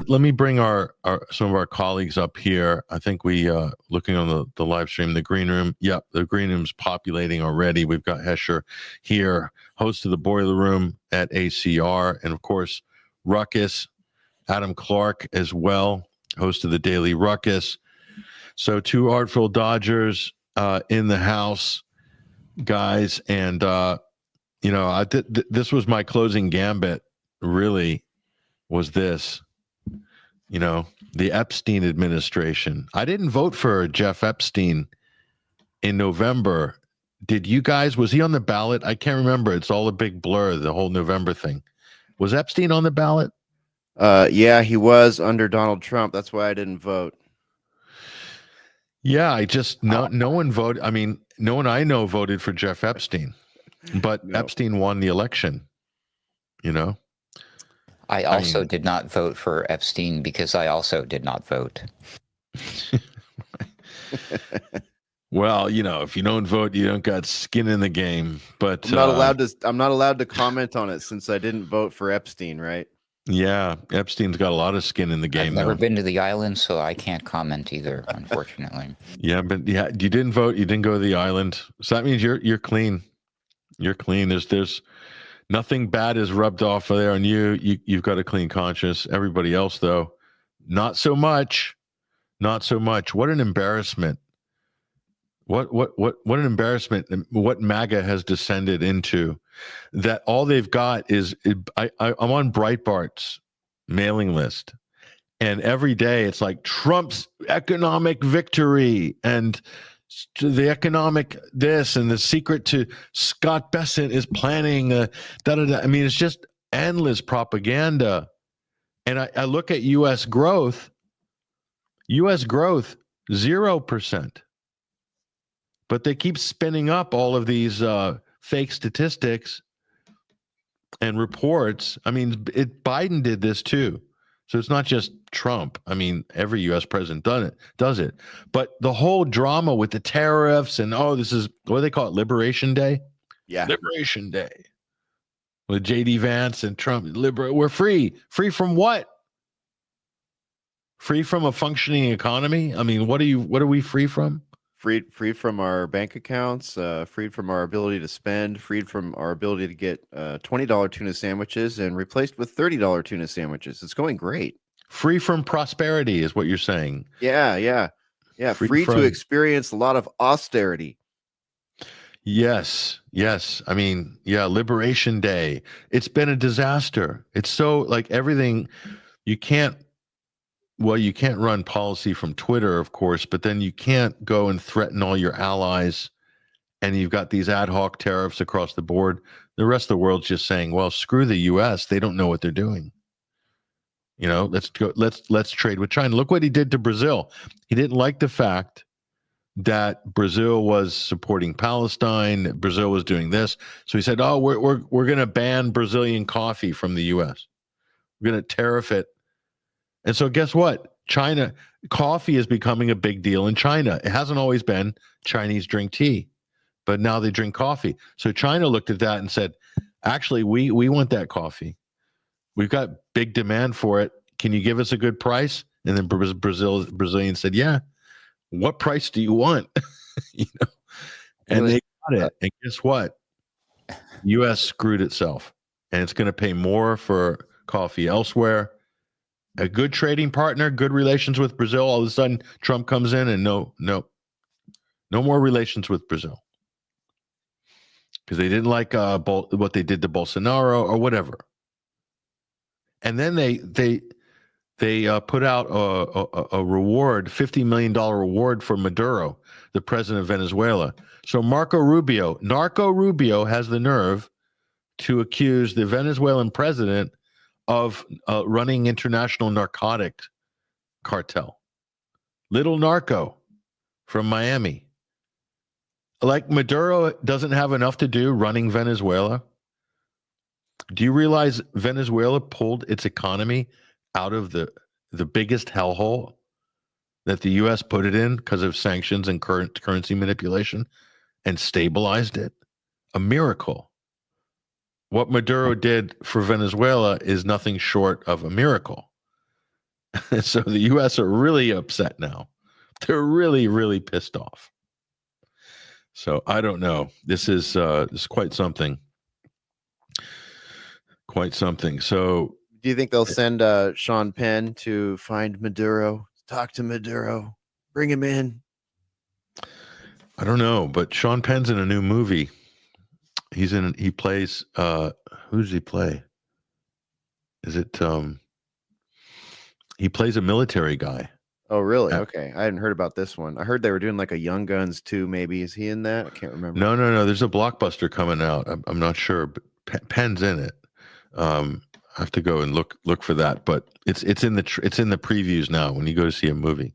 Let me bring our some of our colleagues up here. I think we looking on the live stream, the green room. Yep, the green room's populating already. We've got Hesher here, host of the Boiler Room at ACR, and of course Ruckus, Adam Clark as well, host of the Daily Ruckus. So two Artful Dodgers in the house, guys, and you know, this was my closing gambit. Really, was this. You know, the Epstein administration. I didn't vote for Jeff Epstein in November. Did you guys? Was he on the ballot? I can't remember. It's all a big blur, the whole November thing. Was Epstein on the ballot? Yeah, he was under Donald Trump. That's why I didn't vote. Yeah, I just no one voted. I mean, no one I know voted for Jeff Epstein, but no. Epstein won the election. You know. I also did not vote for Epstein because I also did not vote. Well, you know, if you don't vote, you don't got skin in the game. But I'm not allowed to comment on it since I didn't vote for Epstein, right? Yeah, Epstein's got a lot of skin in the game. I've never been to the island, so I can't comment either, unfortunately. Yeah, but yeah, you didn't vote. You didn't go to the island, so that means you're clean. You're clean. There's nothing bad is rubbed off there on you. You've got a clean conscience. Everybody else, though, not so much. Not so much. What an embarrassment. What an embarrassment. What MAGA has descended into. That all they've got is I'm on Breitbart's mailing list, and every day it's like Trump's economic victory and the economic this and the secret to Scott Bessent is planning I mean, it's just endless propaganda. And I look at U.S. growth 0%, but they keep spinning up all of these fake statistics and reports. I mean, Biden did this too. So it's not just Trump. I mean, every U.S. president does it. But the whole drama with the tariffs and, this is, what do they call it, Liberation Day? Yeah. Liberation Day. With J.D. Vance and Trump. We're free. Free from what? Free from a functioning economy? I mean, what are we free from? Freed from our bank accounts, freed from our ability to spend, freed from our ability to get $20 tuna sandwiches and replaced with $30 tuna sandwiches. It's going great. Free from prosperity is what you're saying. Yeah. Free to experience a lot of austerity. Yes. I mean, yeah, Liberation Day. It's been a disaster. It's so like everything you can't run policy from Twitter, of course, but then you can't go and threaten all your allies. And you've got these ad hoc tariffs across the board. The rest of the world's just saying, well, screw the U.S. They don't know what they're doing. You know, let's trade with China. Look what he did to Brazil. He didn't like the fact that Brazil was supporting Palestine. Brazil was doing this. So he said, we're going to ban Brazilian coffee from the U.S. We're going to tariff it. And so guess what? China, coffee is becoming a big deal in China. It hasn't always been. Chinese drink tea, but now they drink coffee. So China looked at that and said, actually, we want that coffee. We've got big demand for it. Can you give us a good price? And then Brazilians said, yeah. What price do you want? You know, and they got it. And guess what? U.S. screwed itself, and it's going to pay more for coffee elsewhere. A good trading partner, good relations with Brazil. All of a sudden, Trump comes in and no more relations with Brazil because they didn't like what they did to Bolsonaro or whatever. And then they put out a reward, $50 million reward for Maduro, the president of Venezuela. So Narco Rubio has the nerve to accuse the Venezuelan president of running international narcotic cartel. Little narco from Miami. Like Maduro doesn't have enough to do running Venezuela. Do you realize Venezuela pulled its economy out of the biggest hellhole that the U.S. put it in because of sanctions and currency manipulation and stabilized it? A miracle. what Maduro did for Venezuela is nothing short of a miracle. So the U.S. are really upset now. They're really, really pissed off. So I don't know. This is quite something. Quite something. So Do you think they'll send Sean Penn to find Maduro, talk to Maduro, bring him in? I don't know, but Sean Penn's in a new movie. He plays who does he play? Is it he plays a military guy. Oh, really? Okay. I hadn't heard about this one. I heard they were doing like a Young Guns 2, maybe. Is he in that? I can't remember. No. There's a blockbuster coming out. I'm not sure, but Penn's in it. I have to go and look for that, but it's in the previews now when you go to see a movie.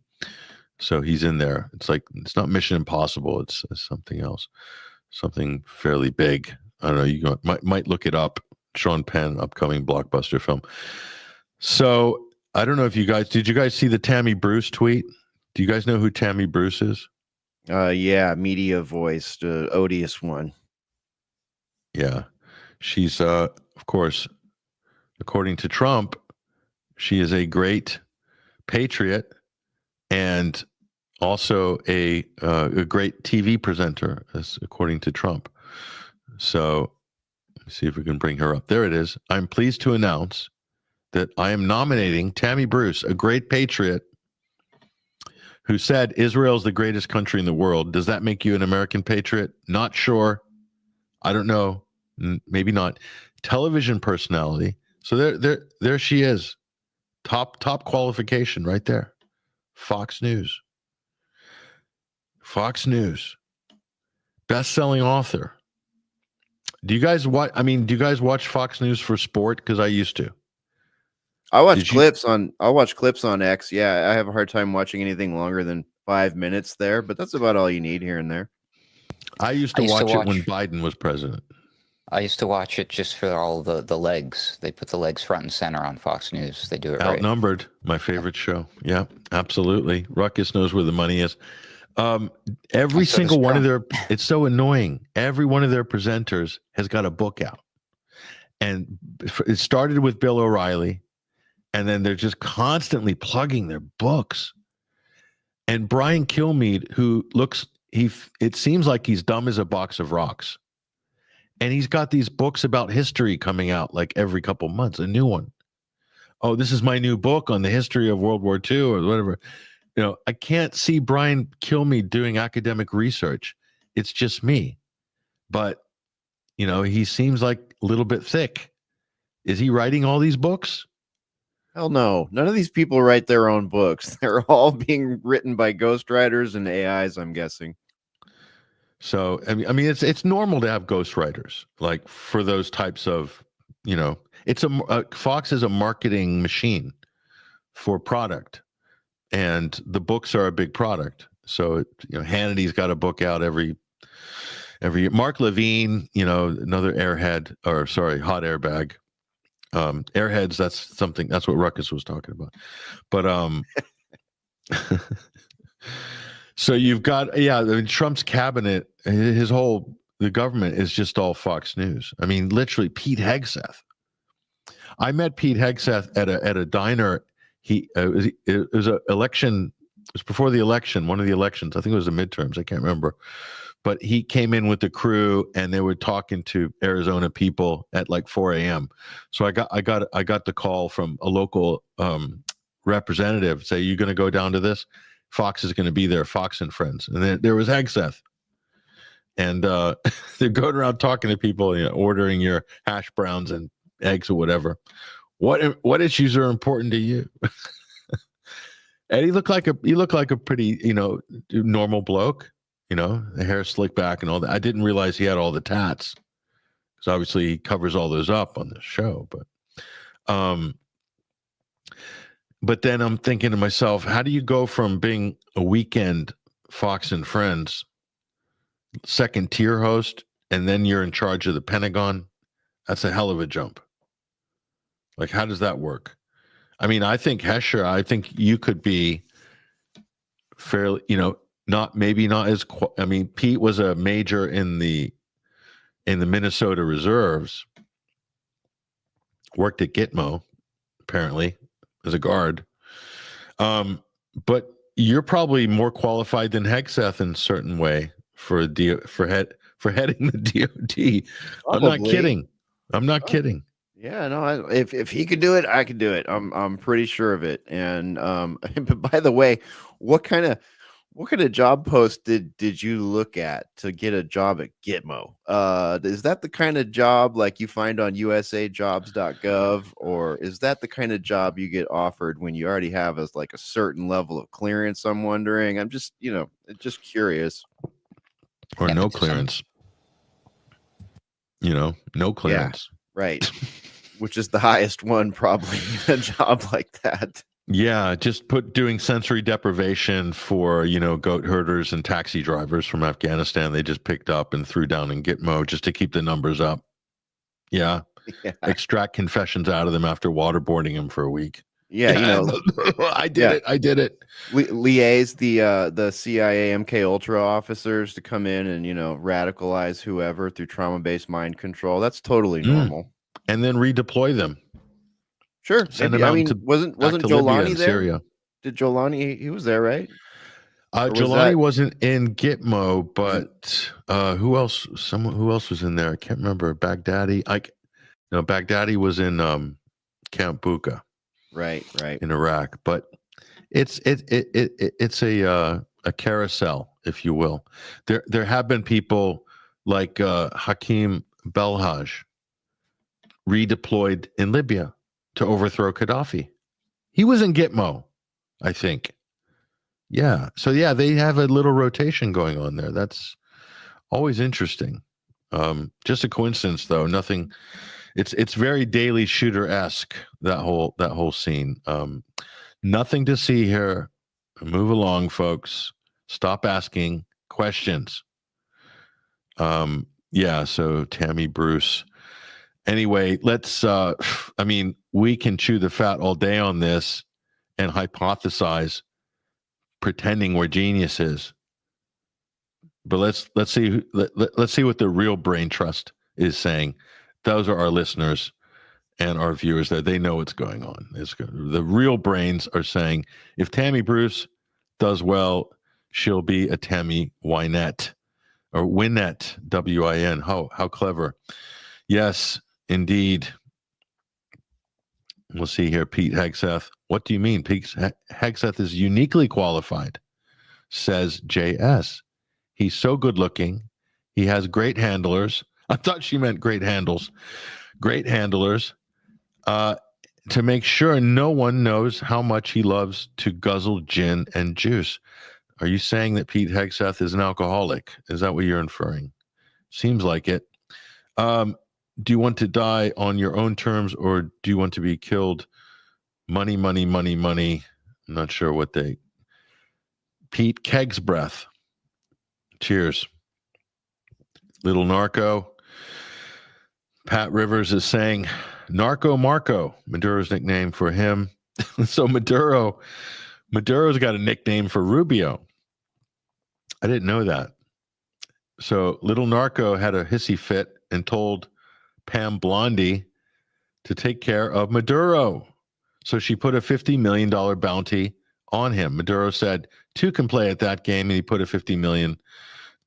So he's in there. It's like, it's not Mission Impossible. It's something else, something fairly big. I don't know. You might look it up. Sean Penn, upcoming blockbuster film. So I don't know if did you guys see the Tammy Bruce tweet? Do you guys know who Tammy Bruce is? Yeah, media voice, the odious one. Yeah, she's of course, according to Trump, she is a great patriot and also a great TV presenter, as according to Trump. So let's see if we can bring her up. There it is. I'm pleased to announce that I am nominating Tammy Bruce, a great patriot who said Israel is the greatest country in the world. Does that make you an American patriot? Not sure. I don't know. Maybe not. Television personality. So there she is. Top qualification right there. Fox News. Fox News. Best-selling author. Do you guys watch Fox News for sport? Because I used to. I'll watch clips on X. Yeah, I have a hard time watching anything longer than 5 minutes there, but that's about all you need here and there. I used to watch it when Biden was president. I used to watch it just for all the legs. They put the legs front and center on Fox News. They do it right. Outnumbered, my favorite show. Yeah, absolutely. Ruckus knows where the money is. Every single one of their, it's so annoying. Every one of their presenters has got a book out. And it started with Bill O'Reilly, and then they're just constantly plugging their books. And Brian Kilmeade, who it seems like he's dumb as a box of rocks. And he's got these books about history coming out like every couple months, a new one. Oh, this is my new book on the history of World War II or whatever. You know, I can't see Brian Kilmeade doing academic research. It's just me. But, you know, he seems like a little bit thick. Is he writing all these books? Hell no. None of these people write their own books. They're all being written by ghostwriters and AIs, I'm guessing. So, I mean, it's normal to have ghostwriters, like for those types of, you know, Fox is a marketing machine for product, and the books are a big product. So, Hannity's got a book out every year. Mark Levine, another hot airbag. Airheads, that's what Ruckus was talking about. But so you've got, Trump's cabinet, the government is just all Fox News. I mean, literally Pete Hegseth. I met Pete Hegseth at a diner. It was an election. It was before the election, one of the elections. I think it was the midterms. I can't remember. But he came in with the crew, and they were talking to Arizona people at like 4 a.m. So I got the call from a local representative. Say, you going to go down to this? Fox is going to be there. Fox and Friends, and then there was Hegseth, and they're going around talking to people, ordering your hash browns and eggs or whatever. What issues are important to you? And he looked like a pretty normal bloke. The hair slicked back and all that. I didn't realize he had all the tats, because obviously he covers all those up on the show. But then I'm thinking to myself, how do you go from being a weekend Fox and Friends second tier host, and then you're in charge of the Pentagon? That's a hell of a jump. Like, how does that work? I mean, I think Hesher, you could be fairly, not as, Pete was a major in the Minnesota reserves, worked at Gitmo, apparently, as a guard. But you're probably more qualified than Hegseth in a certain way for heading the DOD. I'm not Probably. kidding. I'm not kidding. Yeah, no. If he could do it, I could do it. I'm pretty sure of it. And but by the way, what kind of job post did you look at to get a job at Gitmo? Is that the kind of job like you find on usajobs.gov, or is that the kind of job you get offered when you already have a certain level of clearance? I'm wondering. I'm just just curious. Or no clearance. No clearance. Yeah, right. Which is the highest one probably in a job like that. Yeah, just doing sensory deprivation for, goat herders and taxi drivers from Afghanistan. They just picked up and threw down in Gitmo just to keep the numbers up. Yeah. Extract confessions out of them after waterboarding them for a week. Yeah, I did it. I did it. Liaise the CIA MK Ultra officers to come in and, radicalize whoever through trauma-based mind control. That's totally normal. And then redeploy them. Sure. Send them out wasn't Jolani there? Syria. Did Jolani? He was there, right? Jolani wasn't in Gitmo, but who else? Who else was in there? I can't remember. Baghdadi. Baghdadi was in Camp Bucca. Right. In Iraq. But it's a carousel, if you will. There have been people like Hakim Belhaj redeployed in Libya to overthrow Gaddafi. He was in Gitmo, I think. Yeah. So yeah, they have a little rotation going on there. That's always interesting. Just a coincidence though. Nothing. It's very Daily Shooter-esque, that whole scene. Nothing to see here. Move along, folks. Stop asking questions. Yeah, so Tammy Bruce. Anyway, let's we can chew the fat all day on this and hypothesize, pretending we're geniuses. But let's see what the real brain trust is saying. Those are our listeners and our viewers there. They know what's going on. The real brains are saying, if Tammy Bruce does well, she'll be a Tammy Wynette or Wynette, W-I-N. How clever. Yes, indeed. We'll see here, Pete Hegseth. What do you mean? Pete Hegseth is uniquely qualified, says JS. He's so good looking. He has great handlers. I thought she meant great handles. Great handlers. To make sure no one knows how much he loves to guzzle gin and juice. Are you saying that Pete Hegseth is an alcoholic? Is that what you're inferring? Seems like it. Do you want to die on your own terms, or do you want to be killed? Money, money, money, money. I'm not sure what they... Pete Keg's breath. Cheers. Little narco. Pat Rivers is saying, Narco Marco, Maduro's nickname for him. So Maduro's got a nickname for Rubio. I didn't know that. So Little Narco had a hissy fit and told Pam Blondie to take care of Maduro. So she put a $50 million bounty on him. Maduro said, two can play at that game, and he put a $50 million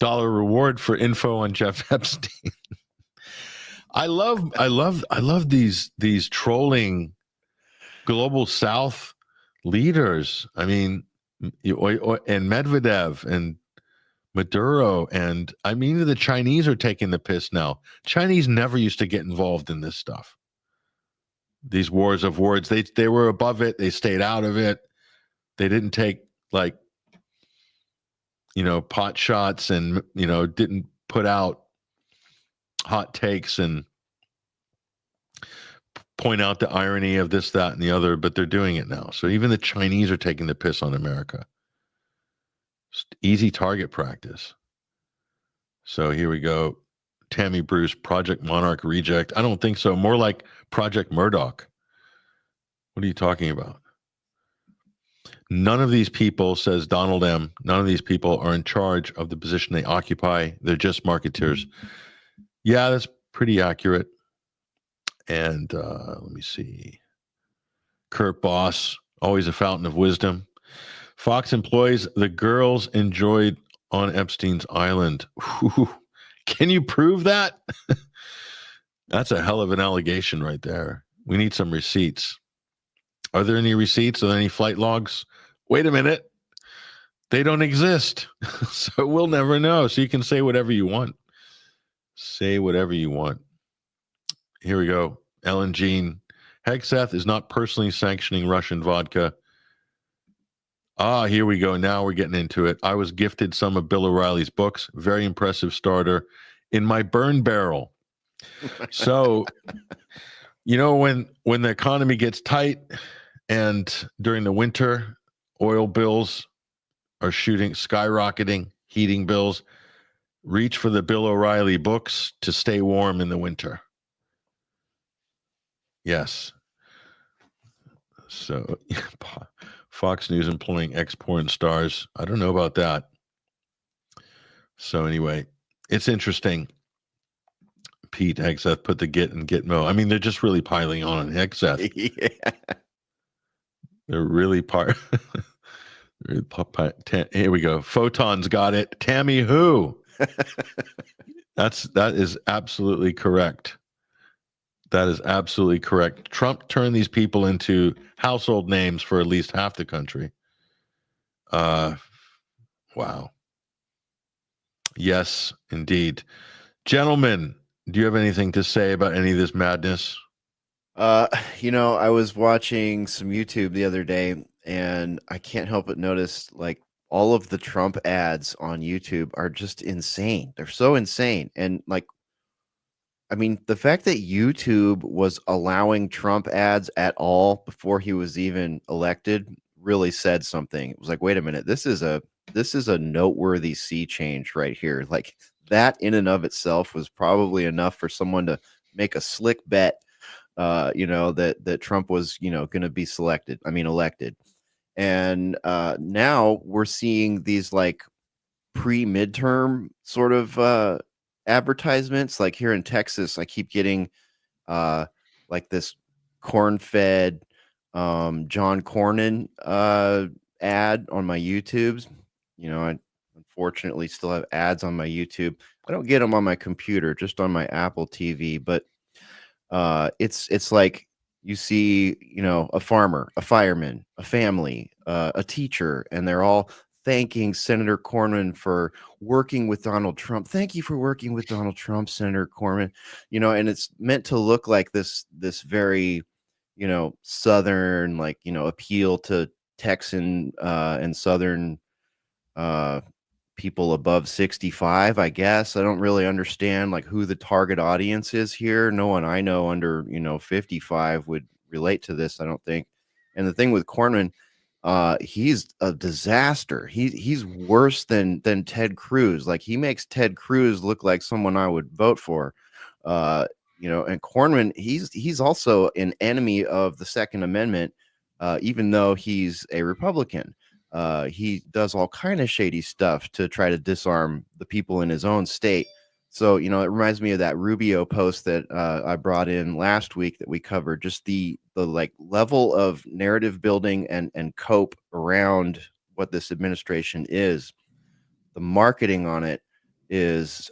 reward for info on Jeff Epstein. I love these trolling global South leaders. I mean, and Medvedev and Maduro, and I mean, the Chinese are taking the piss now. Chinese never used to get involved in this stuff. These wars of words, they were above it. They stayed out of it. They didn't take pot shots and, didn't put out hot takes and point out the irony of this, that, and the other, but they're doing it now. So even the Chinese are taking the piss on America. Just easy target practice. So here we go. Tammy Bruce, Project Monarch reject. I don't think so. More like Project Murdoch. What are you talking about? None of these people, says Donald M., none of these people are in charge of the position they occupy. They're just marketeers. Yeah, that's pretty accurate. And let me see. Kurt Boss, always a fountain of wisdom. Fox employs the girls enjoyed on Epstein's island. Whew. Can you prove that? That's a hell of an allegation right there. We need some receipts. Are there any receipts? Are there any flight logs? Wait a minute. They don't exist. So we'll never know. So you can say whatever you want. Say whatever you want. Here we go. Ellen Jean. Hegseth is not personally sanctioning Russian vodka. Here we go. Now we're getting into it. I was gifted some of Bill O'Reilly's books. Very impressive starter in my burn barrel. So, when the economy gets tight and during the winter, oil bills are skyrocketing, heating bills, reach for the Bill O'Reilly books to stay warm in the winter. Yes. So Fox News employing ex-porn stars. I don't know about that. So anyway, it's interesting. Pete Hegseth put the Git and Gitmo. I mean, they're just really piling on Hegseth. Yeah. They're really here we go. Photon's got it. Tammy who? That is absolutely correct. That is absolutely correct. Trump turned these people into household names for at least half the country. Wow. Yes, indeed. Gentlemen, do you have anything to say about any of this madness? I was watching some YouTube the other day, and I can't help but notice, like, all of the Trump ads on YouTube are just insane. They're so insane. And, like, I mean, the fact that YouTube was allowing Trump ads at all before he was even elected really said something. It was like, wait a minute, this is a noteworthy sea change right here. Like, that in and of itself was probably enough for someone to make a slick bet, that Trump was, going to be elected. And now we're seeing these like pre-midterm sort of advertisements. Like here in Texas, I keep getting like this corn-fed John Cornyn ad on my YouTubes. I unfortunately still have ads on my YouTube. I don't get them on my computer, just on my Apple TV. But it's like you see, a farmer, a fireman, a family, a teacher, and they're all thanking Senator Cornyn for working with Donald Trump. Thank you for working with Donald Trump, Senator Cornyn. And it's meant to look like this very, Southern, like, appeal to Texan and Southern people above 65, I guess. I don't really understand like who the target audience is here. No one I know under 55 would relate to this, I don't think. And the thing with Cornyn, he's a disaster. He's worse than Ted Cruz. Like, he makes Ted Cruz look like someone I would vote for. And Cornyn, he's also an enemy of the Second Amendment, even though he's a Republican. He does all kind of shady stuff to try to disarm the people in his own state. So, it reminds me of that Rubio post that I brought in last week that we covered, just the like level of narrative building and cope around what this administration is. The marketing on it is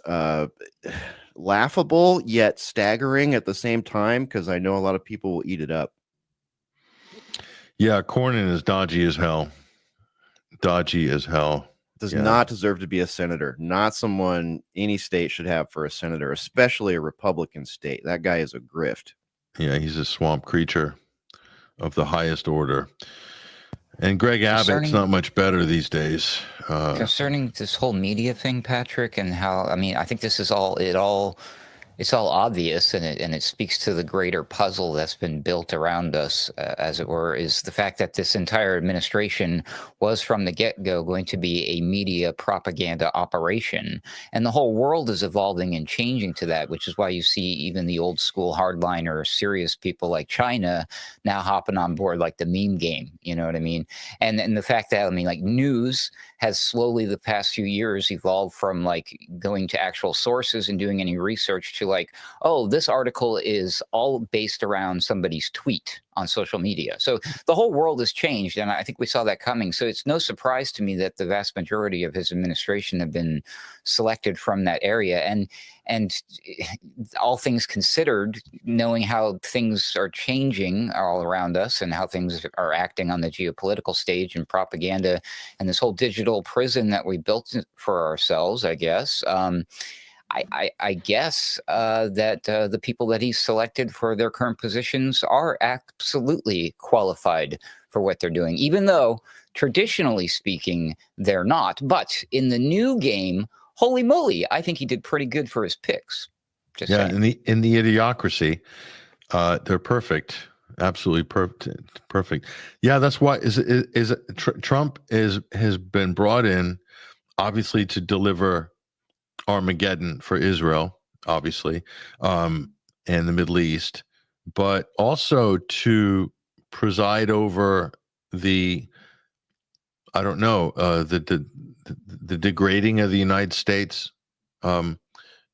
laughable yet staggering at the same time, because I know a lot of people will eat it up. Yeah, Cornyn is dodgy as hell. Dodgy as hell. Does not deserve to be a senator. Not someone any state should have for a senator, especially a Republican state. That guy is a grift. Yeah, he's a swamp creature of the highest order. And Greg Abbott's not much better these days. Concerning this whole media thing, Patrick, and how, I think this is it's all obvious, and it speaks to the greater puzzle that's been built around us, as it were, is the fact that this entire administration was from the get-go going to be a media propaganda operation. And the whole world is evolving and changing to that, which is why you see even the old school hardliner, serious people like China now hopping on board like the meme game, you know what I mean? And the fact that, like, news has slowly the past few years evolved from like going to actual sources and doing any research to to like, oh, this article is all based around somebody's tweet on social media. So the whole world has changed, and I think we saw that coming. So it's no surprise to me that the vast majority of his administration have been selected from that area. And all things considered, knowing how things are changing all around us and how things are acting on the geopolitical stage and propaganda and this whole digital prison that we built for ourselves, I guess. I guess that the people that he's selected for their current positions are absolutely qualified for what they're doing, even though traditionally speaking, they're not. But in the new game, holy moly, I think he did pretty good for his picks. Just yeah, saying. in the idiocracy, they're perfect. Absolutely perfect. Yeah, that's why Trump has been brought in, obviously, to deliver Armageddon for Israel, obviously, and the Middle East, but also to preside over the, I don't know, the degrading of the United States,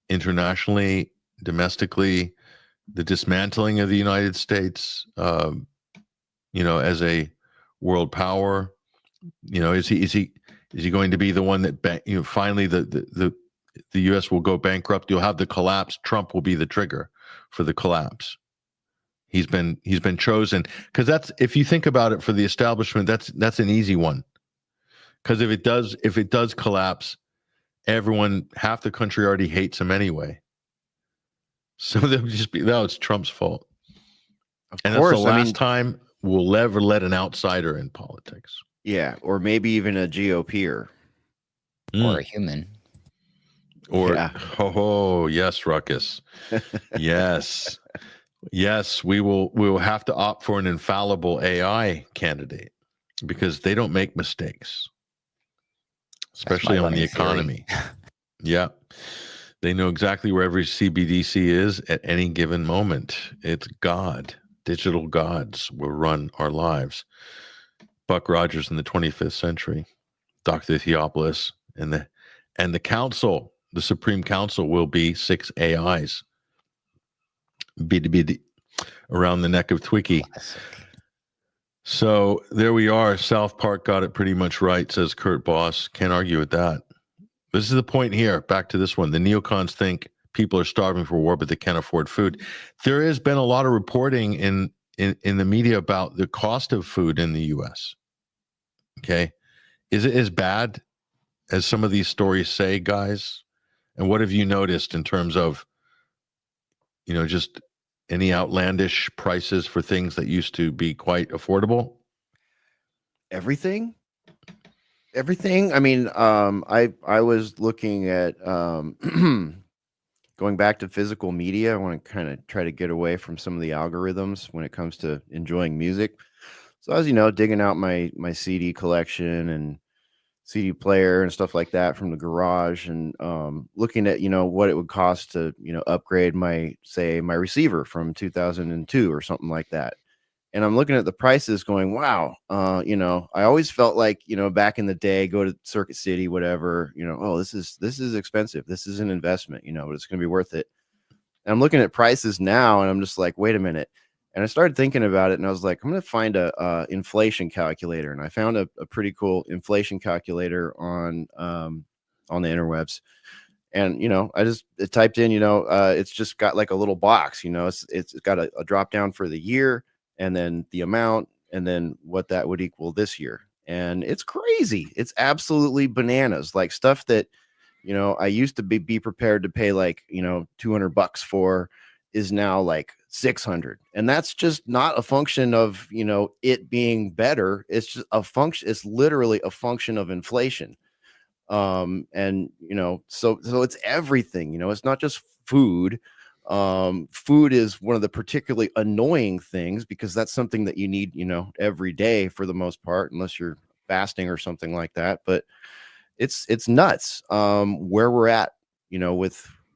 internationally, domestically, the dismantling of the United States, as a world power. Is he going to be the one that finally the U.S. will go bankrupt? You'll have the collapse. Trump will be the trigger for the collapse. He's been chosen because that's, if you think about it, for the establishment, that's an easy one. Because if it does collapse, half the country already hates him anyway. So they'll just be, no, it's Trump's fault. And that's the last time we'll ever let an outsider in politics. Yeah, or maybe even a GOPer. Or a human. Or, yes, Ruckus. Yes. Yes, we will have to opt for an infallible AI candidate because they don't make mistakes, especially on the economy. Yeah. They know exactly where every CBDC is at any given moment. It's God. Digital gods will run our lives. Buck Rogers in the 25th century, Dr. Theopolis, and the council, the Supreme Council, will be 6 AIs. BDBD around the neck of Twiki. So there we are. South Park got it pretty much right, says Kurt Boss. Can't argue with that. This is the point here. Back to this one. The neocons think people are starving for war, but they can't afford food. There has been a lot of reporting in the media about the cost of food in the U.S. Okay. Is it as bad as some of these stories say, guys? And what have you noticed in terms of, just any outlandish prices for things that used to be quite affordable? Everything. I mean, I was looking at going back to physical media. I want to kind of try to get away from some of the algorithms when it comes to enjoying music. So I was, digging out my CD collection and CD player and stuff like that from the garage, and looking at what it would cost to upgrade my receiver from 2002 or something like that. And I'm looking at the prices going, wow, I always felt like, back in the day, go to Circuit City, whatever, oh, this is expensive. This is an investment, but it's going to be worth it. And I'm looking at prices now and I'm just like, wait a minute. And I started thinking about it and I was like, I'm going to find a inflation calculator. And I found a pretty cool inflation calculator on the interwebs. And, I typed in, it's just got like a little box, it's got a drop down for the year, and then the amount, and then what that would equal this year. And it's crazy. It's absolutely bananas. Like stuff that, I used to be prepared to pay like, $200 for is now like 600. And that's just not a function of, it being better. It's just a function. It's literally a function of inflation. So it's everything, it's not just food. Food is one of the particularly annoying things because that's something that you need, every day for the most part, unless you're fasting or something like that. But it's nuts where we're at,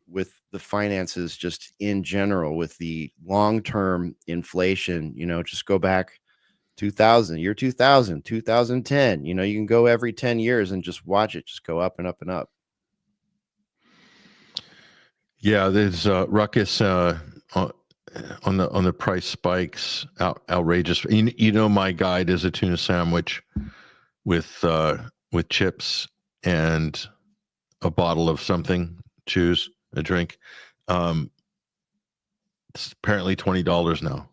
with the finances just in general, with the long-term inflation. Just go back 2000, 2010, you can go every 10 years and just watch it just go up and up and up. Yeah, there's Ruckus on the price spikes. Outrageous. You know, my guide is a tuna sandwich with chips and a bottle of something. Choose a drink. It's apparently $20 now.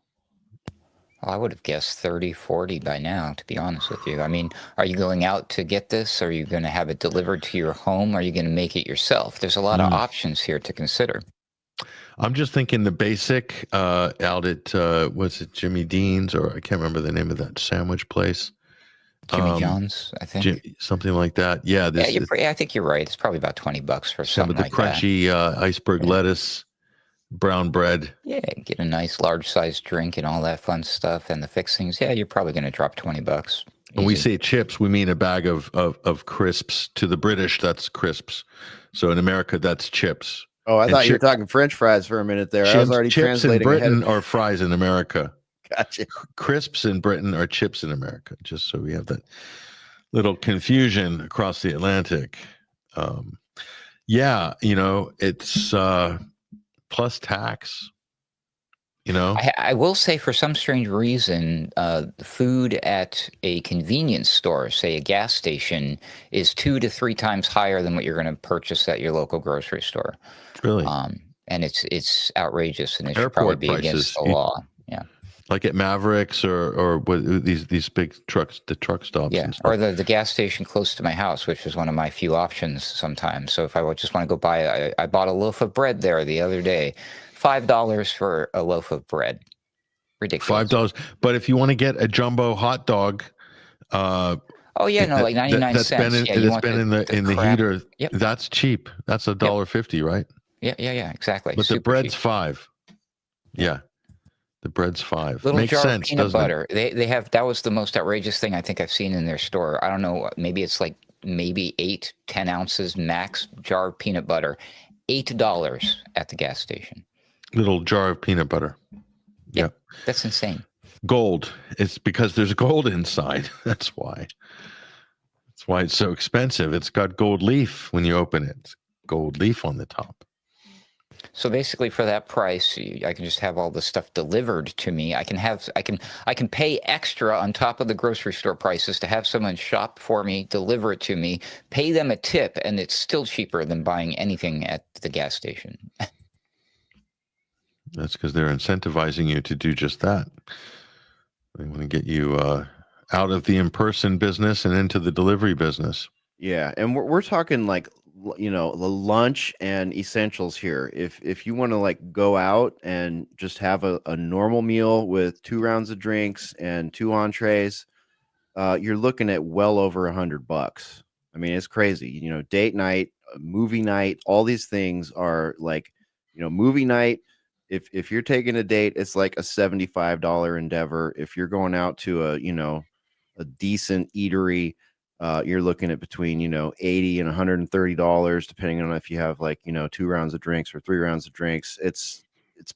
Well, I would have guessed 30, 40 by now, to be honest with you. I mean, are you going out to get this? Are you going to have it delivered to your home? Are you going to make it yourself? There's a lot of options here to consider. I'm just thinking the basic out at, was it Jimmy Dean's, or I can't remember the name of that sandwich place. Jimmy John's, I think. Something like that. Yeah. I think you're right. It's probably about $20 for some of the like crunchy iceberg lettuce, brown bread. Yeah, get a nice large-sized drink and all that fun stuff and the fixings. Yeah, you're probably going to drop $20. When we say chips, we mean a bag of crisps. To the British, that's crisps. So in America, that's chips. Oh, I thought you were talking French fries for a minute there. I was already chips translating. Chips in Britain are fries in America. Gotcha. Crisps in Britain are chips in America. Just so we have that little confusion across the Atlantic. Yeah, you know, it's plus tax. You know, I will say, for some strange reason, food at a convenience store, say a gas station, is 2 to 3 times higher than what you're going to purchase at your local grocery store. Really? And it's outrageous, and it should Airport probably be against the law. Yeah. Like at Mavericks or what, these big trucks, the truck stops. Yeah, and stuff. or the gas station close to my house, which is one of my few options sometimes. So if I would just want to go buy, I bought a loaf of bread there the other day. $5 for a loaf of bread. Ridiculous. $5. But if you want to get a jumbo hot dog, like 99 cents. That's been in the heater. Yep. That's cheap. That's $1.50, right? Yeah, exactly. But the bread's cheap. $5. Yeah. The bread's $5. Little Makes jar sense, of peanut doesn't butter. They have, that was the most outrageous thing I think I've seen in their store. I don't know, maybe it's like 8, 10 ounces max jar of peanut butter. $8 at the gas station. Little jar of peanut butter. Yeah. That's insane. Gold. It's because there's gold inside. That's why. That's why it's so expensive. It's got gold leaf when you open it. It's gold leaf on the top. So basically, for that price, I can just have all the stuff delivered to me. I can pay extra on top of the grocery store prices to have someone shop for me, deliver it to me, pay them a tip, and it's still cheaper than buying anything at the gas station. That's because they're incentivizing you to do just that. They want to get you out of the in-person business and into the delivery business. Yeah, and we're talking like, you know, the lunch and essentials here. If you want to like go out and just have a normal meal with 2 rounds of drinks and 2 entrees, you're looking at well over $100. I mean, it's crazy. You know, date night, movie night, all these things are like, you know, movie night. If you're taking a date, it's like a $75 endeavor. If you're going out to a decent eatery, you're looking at between, $80 and $130, depending on if you have 2 rounds of drinks or 3 rounds of drinks. It's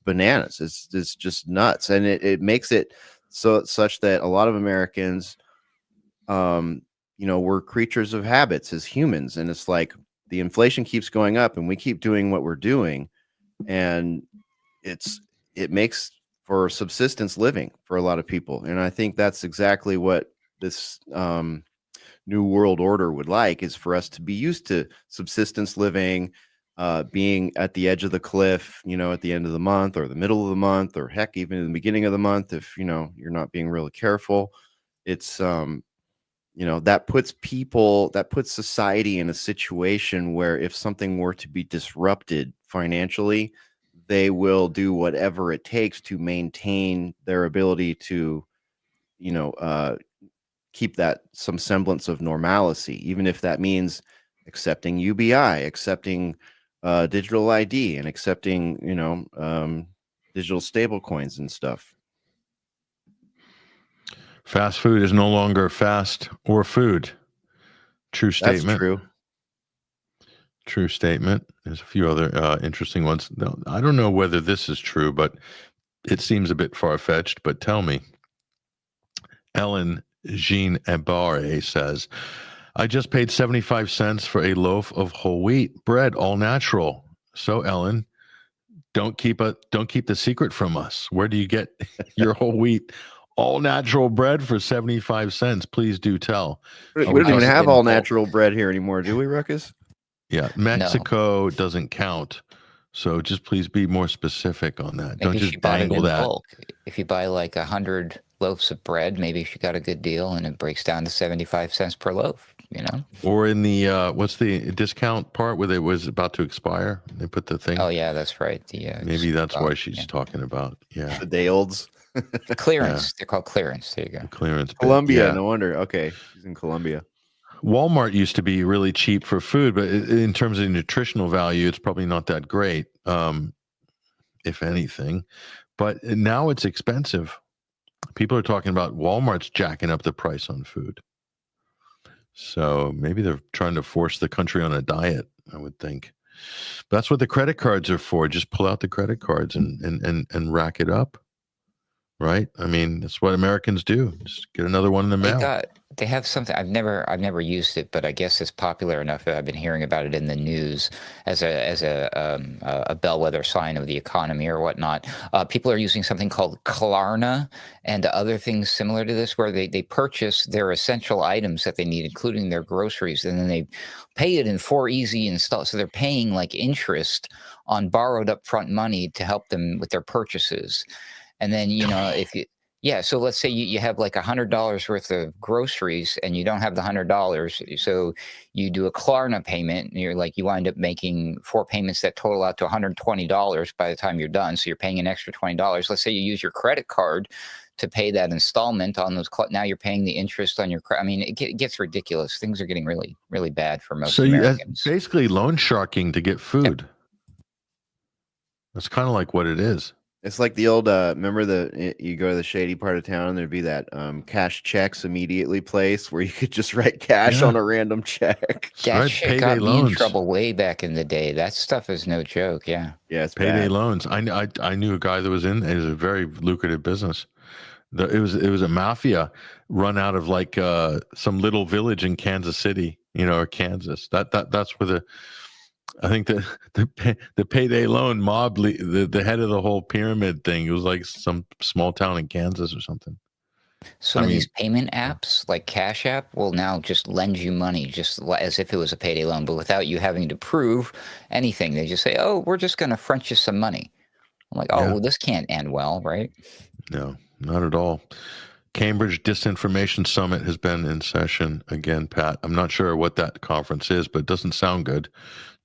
bananas. It's just nuts. And it makes it such that a lot of Americans, we're creatures of habits as humans. And it's like the inflation keeps going up and we keep doing what we're doing. And it makes for subsistence living for a lot of people. And I think that's exactly what this new world order would like, is for us to be used to subsistence living, being at the edge of the cliff, at the end of the month or the middle of the month, or heck, even in the beginning of the month, if, you're not being really careful. It's, that puts society in a situation where if something were to be disrupted financially, they will do whatever it takes to maintain their ability to, keep that some semblance of normalcy, even if that means accepting UBI, accepting digital ID, and accepting, digital stable coins and stuff. Fast food is no longer fast or food. True statement. That's true. True statement. There's a few other interesting ones. No, I don't know whether this is true, but it seems a bit far-fetched. But tell me. Ellen Jean Ebare says, I just paid 75 cents for a loaf of whole wheat bread, all natural. So, Ellen, don't keep the secret from us. Where do you get your whole wheat, all natural bread for 75 cents? Please do tell. We Oh, don't even how's it have in all bulk? natural bread here anymore, do we, Ruckus? Yeah, Mexico doesn't count. So just please be more specific on that. Maybe Don't if just you buy it dangle in that. bulk. If you buy like 100 loaves of bread, maybe if you got a good deal and it breaks down to 75 cents per loaf, you know? Or in the what's the discount part where it was about to expire? They put the thing. Oh yeah, that's right. The Maybe that's why she's yeah. talking about. Yeah, The day olds. Clearance. They're called clearance. There you go. the clearance bit. Colombia, Yeah. no wonder. Okay, she's in Colombia. Walmart used to be really cheap for food, but in terms of nutritional value, it's probably not that great, if anything. But now it's expensive. People are talking about Walmart's jacking up the price on food. So maybe they're trying to force the country on a diet, I would think. But that's what the credit cards are for. Just pull out the credit cards and rack it up. Right? I mean, that's what Americans do. Just get another one in the mail. They have something. I've never used it, but I guess it's popular enough that I've been hearing about it in the news as a bellwether sign of the economy or whatnot. People are using something called Klarna and other things similar to this, where they purchase their essential items that they need, including their groceries, and then they pay it in 4 easy installments. So they're paying like interest on borrowed upfront money to help them with their purchases. And then, so let's say you have like $100 worth of groceries and you don't have the $100. So you do a Klarna payment and you wind up making 4 payments that total out to $120 by the time you're done. So you're paying an extra $20. Let's say you use your credit card to pay that installment on those. Now you're paying the interest on your credit. I mean, it gets ridiculous. Things are getting really, really bad for most Americans. So basically loan sharking to get food. Yep. That's kind of like what it is. It's like the old, remember you go to the shady part of town and there'd be that cash checks immediately place where you could just write cash on a random check. That shit got me in trouble way back in the day. That stuff is no joke. Yeah. Yeah, it's payday bad. loans. I knew a guy that was in. It was a very lucrative business. It was a mafia run out of like some little village in Kansas City, or Kansas. That's where I think the payday loan mob, the head of the whole pyramid thing, it was like some small town in Kansas or something. Some of these payment apps, like Cash App, will now just lend you money just as if it was a payday loan, but without you having to prove anything. They just say, "Oh, we're just going to front you some money." I'm like, "Oh, well, this can't end well, right?" No, not at all. Cambridge Disinformation Summit has been in session again, Pat. I'm not sure what that conference is, but it doesn't sound good.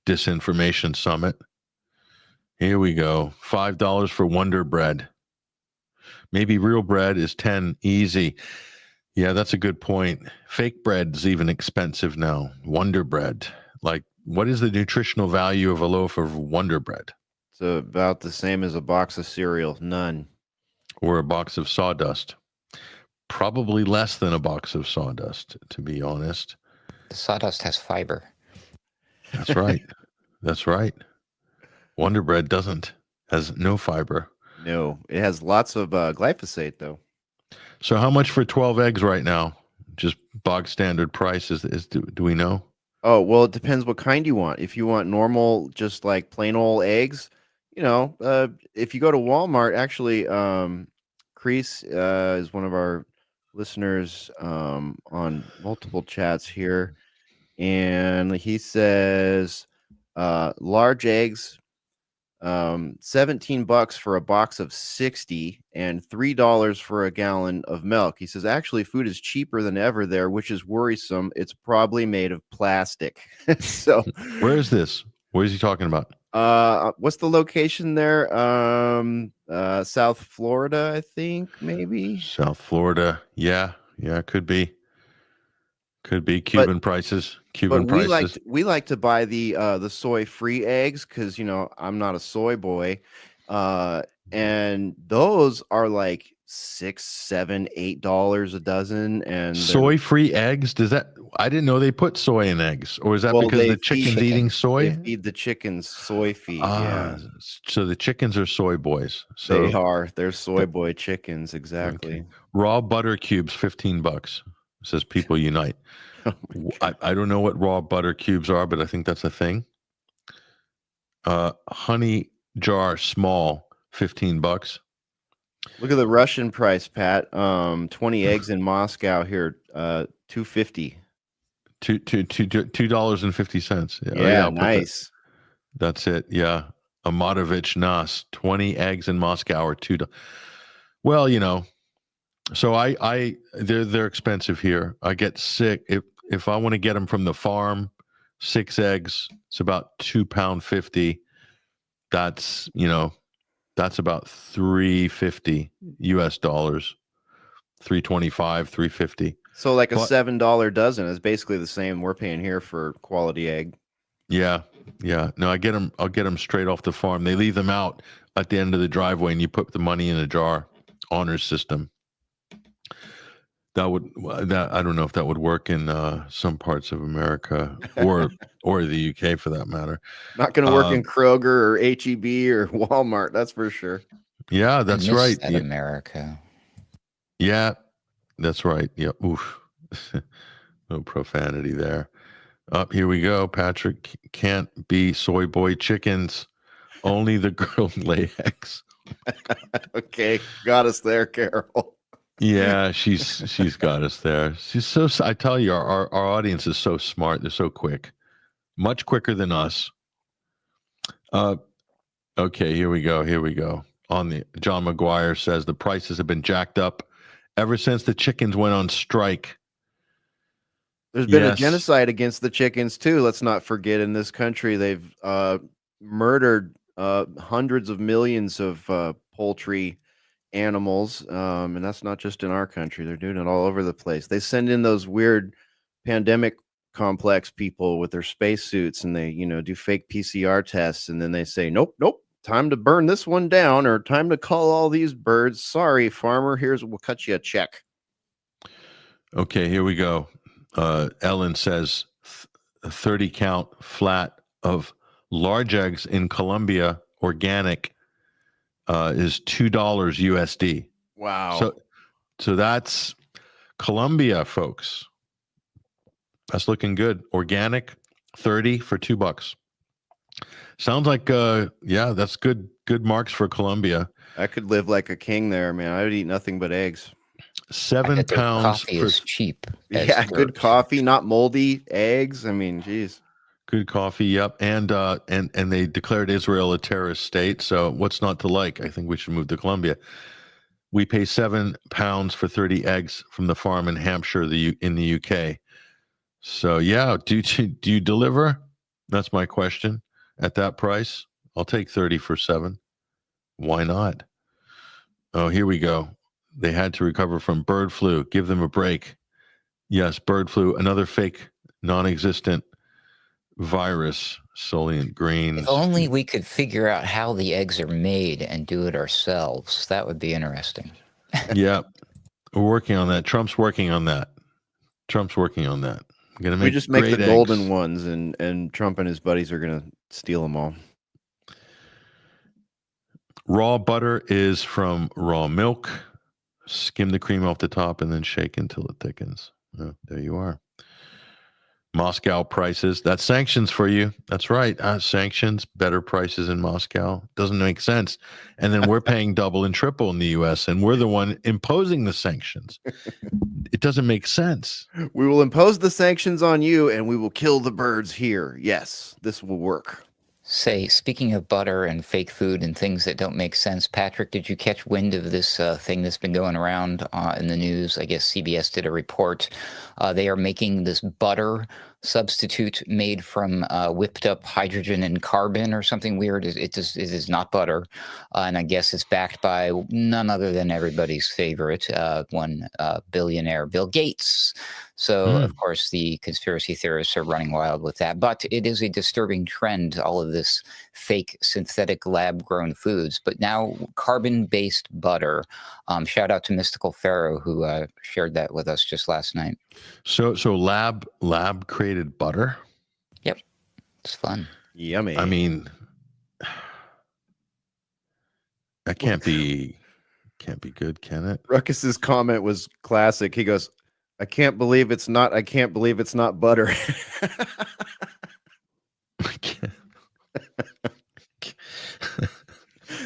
Disinformation Summit. Here we go. $5 for Wonder Bread. Maybe real bread is 10 easy. Yeah, that's a good point. Fake bread is even expensive now. Wonder Bread. Like, what is the nutritional value of a loaf of Wonder Bread? It's about the same as a box of cereal. None. Or a box of sawdust. Probably less than a box of sawdust, to be honest. The sawdust has fiber. That's right. That's right. Wonder Bread has no fiber. No, it has lots of glyphosate though. So how much for 12 eggs right now? Just bog standard price do we know? Oh, well, it depends what kind you want. If you want normal, just like plain old eggs, if you go to Walmart, actually, Crease is one of our listeners on multiple chats here. And he says large eggs, $17 for a box of 60 and $3 for a gallon of milk. He says actually food is cheaper than ever there, which is worrisome. It's probably made of plastic. So where is this? What is he talking about? What's the location there? South Florida, I think, maybe. South Florida. Yeah, could be. Could be Cuban prices. We like to buy the soy-free eggs because I'm not a soy boy, and those are like $6, $7, $8 a dozen. And soy-free eggs? I didn't know they put soy in eggs, or is that because the chicken's eating soy? They feed the chickens soy feed. Yeah. So the chickens are soy boys. So they're soy boy chickens, exactly. Okay. Raw butter cubes, $15. It says People Unite. I don't know what raw butter cubes are, but I think that's a thing. Honey jar, small, $15. Look at the Russian price, Pat. 20 eggs in Moscow here, $2.50. $2.50. Yeah. Oh, Yeah, I'll put that. nice. That's it. Yeah. Amatovich Nas, 20 eggs in Moscow are $2. Well, so they're expensive here. I get sick if I want to get them from the farm. 6 eggs, it's about £2.50. That's that's about $3.50 US dollars, 3.25, 3.50. So like a But $7 dozen is basically the same we're paying here for quality egg. yeah. No, I'll get them straight off the farm. They leave them out at the end of the driveway, and you put the money in a jar. Honor system. That I don't know if that would work in some parts of America or the UK for that matter. Not going to work in Kroger or HEB or Walmart, that's for sure. Yeah, that's right. That America. Yeah, that's right. Yeah, oof. No profanity there. Up here we go. Patrick, can't be soy boy chickens. Only the girl lay eggs. Okay, got us there, Carol. Yeah, she's got us there. She's so. I tell you, our audience is so smart. They're so quick, much quicker than us. Okay, here we go. On the John McGuire says the prices have been jacked up ever since the chickens went on strike. There's been a genocide against the chickens too. Let's not forget, in this country, they've murdered hundreds of millions of poultry animals, and that's not just in our country. They're doing it all over the place. They send in those weird pandemic complex people with their spacesuits, and they do fake PCR tests, and then they say, nope, time to burn this one down, or time to cull all these birds. Sorry, farmer, we'll cut you a check. Okay, here we go. Ellen says 30 count flat of large eggs in Colombia, organic, is $2 USD. Wow. So that's Colombia, folks. That's looking good. Organic, 30 for $2. Sounds like that's good marks for Colombia. I could live like a king there, man. I would eat nothing but eggs. 7 pounds coffee is cheap. Yeah, good coffee, not moldy eggs. I mean, geez. Good coffee, yep. And they declared Israel a terrorist state. So what's not to like? I think we should move to Colombia. We pay 7 pounds for 30 eggs from the farm in Hampshire, in the UK. So yeah, do you deliver? That's my question. At that price, I'll take 30 for 7. Why not? Oh, here we go. They had to recover from bird flu. Give them a break. Yes, bird flu, another fake, non-existent virus, Solient Green. If only we could figure out how the eggs are made and do it ourselves. That would be interesting. Yeah, we're working on that. Trump's working on that. We just make the golden ones, and Trump and his buddies are gonna steal them all. Raw butter is from raw milk. Skim the cream off the top and then shake until it thickens. Oh, there you are. Moscow prices. That's sanctions for you. That's right. Sanctions, better prices in Moscow. Doesn't make sense. And then we're paying double and triple in the U.S., and we're the one imposing the sanctions. It doesn't make sense. We will impose the sanctions on you, and we will kill the birds here. Yes, this will work. Say, speaking of butter and fake food and things that don't make sense, Patrick, did you catch wind of this thing that's been going around in the news? I guess CBS did a report. They are making this butter substitute made from whipped up hydrogen and carbon or something weird. It is not butter. And I guess it's backed by none other than everybody's favorite, one billionaire, Bill Gates. So, of course, the conspiracy theorists are running wild with that. But it is a disturbing trend, all of this fake synthetic lab-grown foods. But now carbon-based butter. Shout out to Mystical Pharaoh, who shared that with us just last night. So lab-created butter? Yep. It's fun. Yummy. I mean, that can't be good, can it? Ruckus's comment was classic. He goes, I can't believe it's not butter.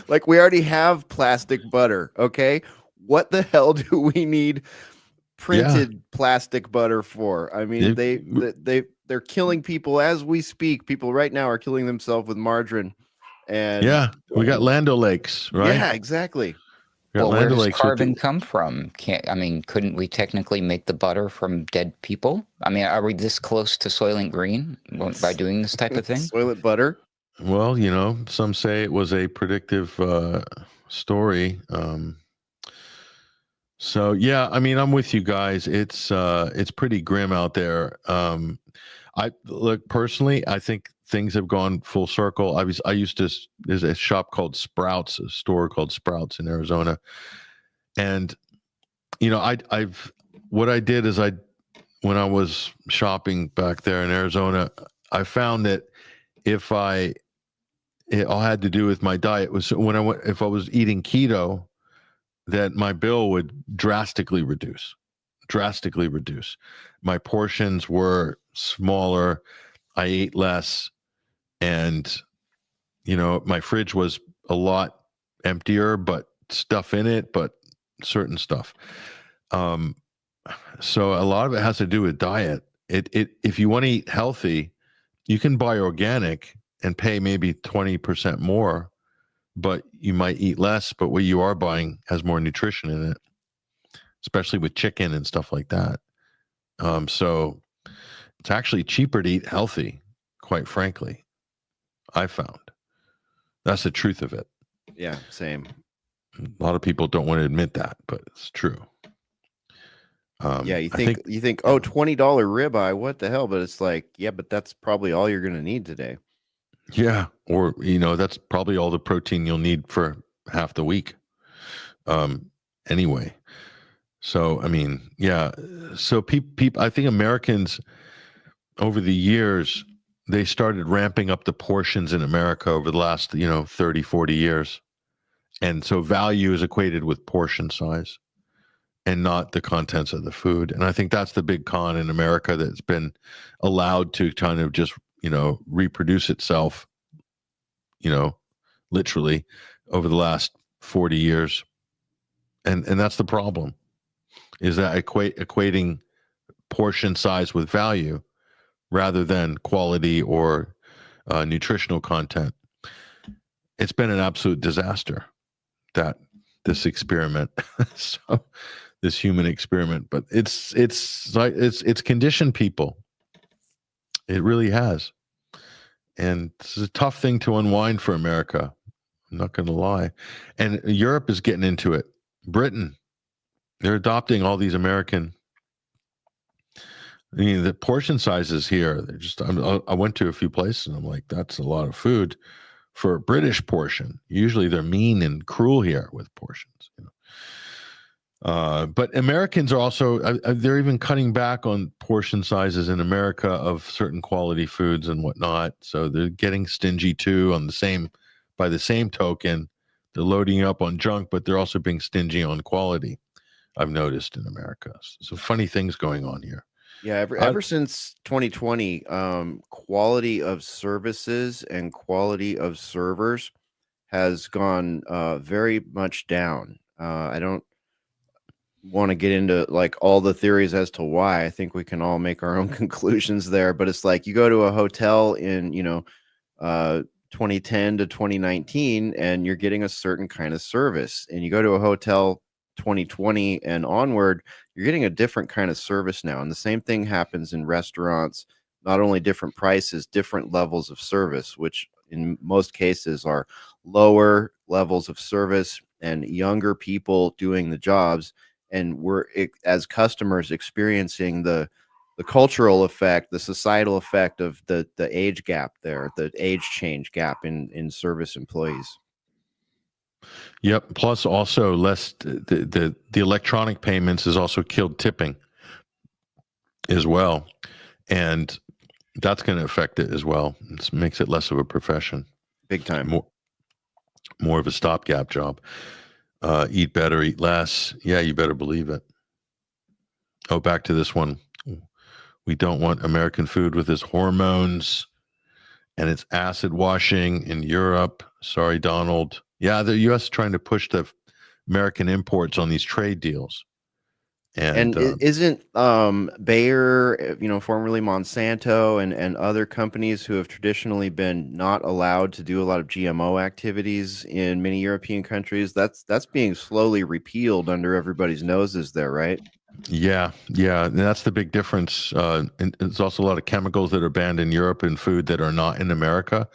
Like we already have plastic butter. Okay. What the hell do we need printed plastic butter for? I mean, they're killing people as we speak. People right now are killing themselves with margarine. And we got Land O'Lakes, right? yeah, exactly. We got Well, where Land does O'Lakes with carbon come from? Couldn't we technically make the butter from dead people? I mean, are we this close to Soylent Green by doing this type of thing? Soylent butter. Well, some say it was a predictive story. So yeah, I mean, I'm with you guys. It's pretty grim out there. I look personally, I think things have gone full circle. I used to, there's a shop called Sprouts, a store called Sprouts in Arizona. And, what I did is when I was shopping back there in Arizona, I found that it all had to do with my diet. Was if I was eating keto, that my bill would drastically reduce. My portions were smaller. I ate less, and my fridge was a lot emptier, but stuff in it, but certain stuff. So a lot of it has to do with diet. If you want to eat healthy, you can buy organic and pay maybe 20% more, but you might eat less, but what you are buying has more nutrition in it, especially with chicken and stuff like that. So it's actually cheaper to eat healthy, quite frankly. I found that's the truth of it. Yeah, same. A lot of people don't want to admit that, but it's true. Yeah, you think oh, $20 ribeye, what the hell? But it's like, yeah, but that's probably all you're gonna need today. Yeah, or that's probably all the protein you'll need for half the week. Anyway, so I mean, yeah. So people, I think Americans over the years, they started ramping up the portions in America over the last 30, 40 years, and so value is equated with portion size and not the contents of the food. And I think that's the big con in America that's been allowed to kind of just reproduce itself, literally over the last 40 years. And that's the problem, is that equating portion size with value rather than quality or nutritional content. It's been an absolute disaster, this experiment. So this human experiment, but it's conditioned people. It really has. And it's a tough thing to unwind for America. I'm not going to lie. And Europe is getting into it. Britain, they're adopting all these American. I mean, the portion sizes here, they're just, I went to a few places and I'm like, that's a lot of food for a British portion. Usually they're mean and cruel here with portions. But Americans are also, they're even cutting back on portion sizes in America of certain quality foods and whatnot. So they're getting stingy too by the same token. They're loading up on junk, but they're also being stingy on quality, I've noticed in America. So funny things going on here. Yeah, ever since 2020, quality of services and quality of servers has gone very much down. I don't want to get into like all the theories as to why. I think we can all make our own conclusions there, but it's like you go to a hotel in 2010 to 2019 and you're getting a certain kind of service, and you go to a hotel 2020 and onward, you're getting a different kind of service now. And the same thing happens in restaurants, not only different prices, different levels of service, which in most cases are lower levels of service and younger people doing the jobs. And we're, as customers, experiencing the cultural effect, the societal effect of the age gap there, the age change gap in service employees. Yep. Plus, also less the electronic payments has also killed tipping as well, and that's going to affect it as well. It makes it less of a profession. Big time. More of a stopgap job. Eat better, eat less. Yeah, you better believe it. Oh, back to this one. We don't want American food with its hormones and its acid washing in Europe. Sorry, Donald. Yeah, the U.S. is trying to push the American imports on these trade deals. And isn't Bayer, formerly Monsanto, and other companies who have traditionally been not allowed to do a lot of GMO activities in many European countries, that's being slowly repealed under everybody's noses there, right? yeah, and that's the big difference. And there's also a lot of chemicals that are banned in Europe in food that are not in America,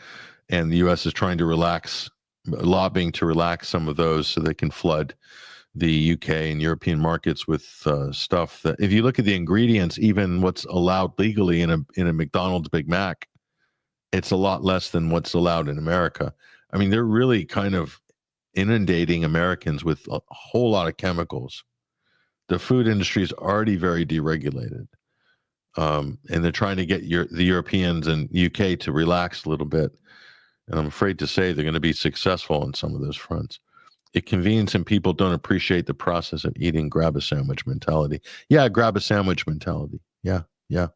and the U.S. is trying to lobbying to relax some of those so they can flood the UK and European markets with stuff that, if you look at the ingredients, even what's allowed legally in a McDonald's Big Mac, it's a lot less than what's allowed in America. I mean, they're really kind of inundating Americans with a whole lot of chemicals. The food industry is already very deregulated, and they're trying to get the Europeans and UK to relax a little bit. And I'm afraid to say they're going to be successful on some of those fronts. It convenes and people don't appreciate the process of eating. Grab a sandwich mentality. Yeah, grab a sandwich mentality. Yeah. Yep.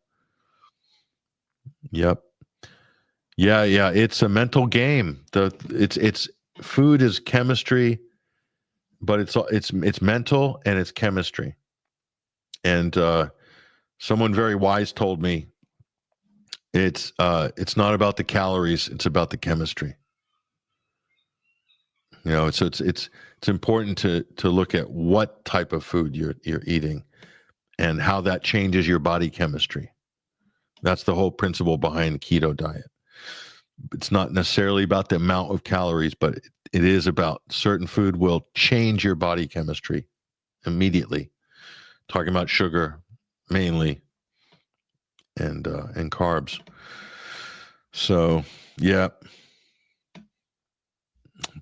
Yeah. It's a mental game. It's food is chemistry, but it's mental and it's chemistry. And someone very wise told me it's not about the calories, it's about the chemistry. So it's important to look at what type of food you're eating and how that changes your body chemistry. That's the whole principle behind the keto diet. It's not necessarily about the amount of calories, but it is about certain food will change your body chemistry immediately. Talking about sugar mainly and carbs. So, yeah.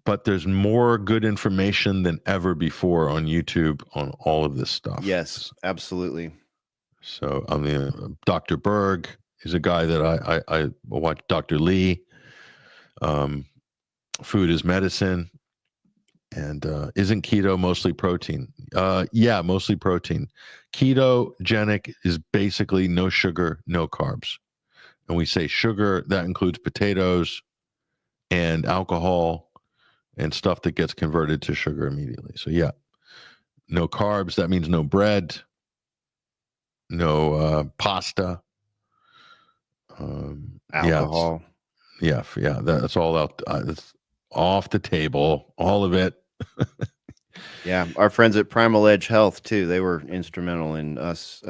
But there's more good information than ever before on YouTube on all of this stuff. Yes, absolutely. So, I mean, Dr. Berg is a guy that I watch. Dr. Lee, Food is Medicine, and isn't keto mostly protein? Yeah, mostly protein. Ketogenic is basically no sugar, no carbs. And we say sugar, that includes potatoes and alcohol and stuff that gets converted to sugar immediately. So yeah, no carbs. That means no bread, no pasta, Alcohol. Yeah, that's all out. It's off the table, all of it. Yeah, our friends at Primal Edge Health too. They were instrumental in us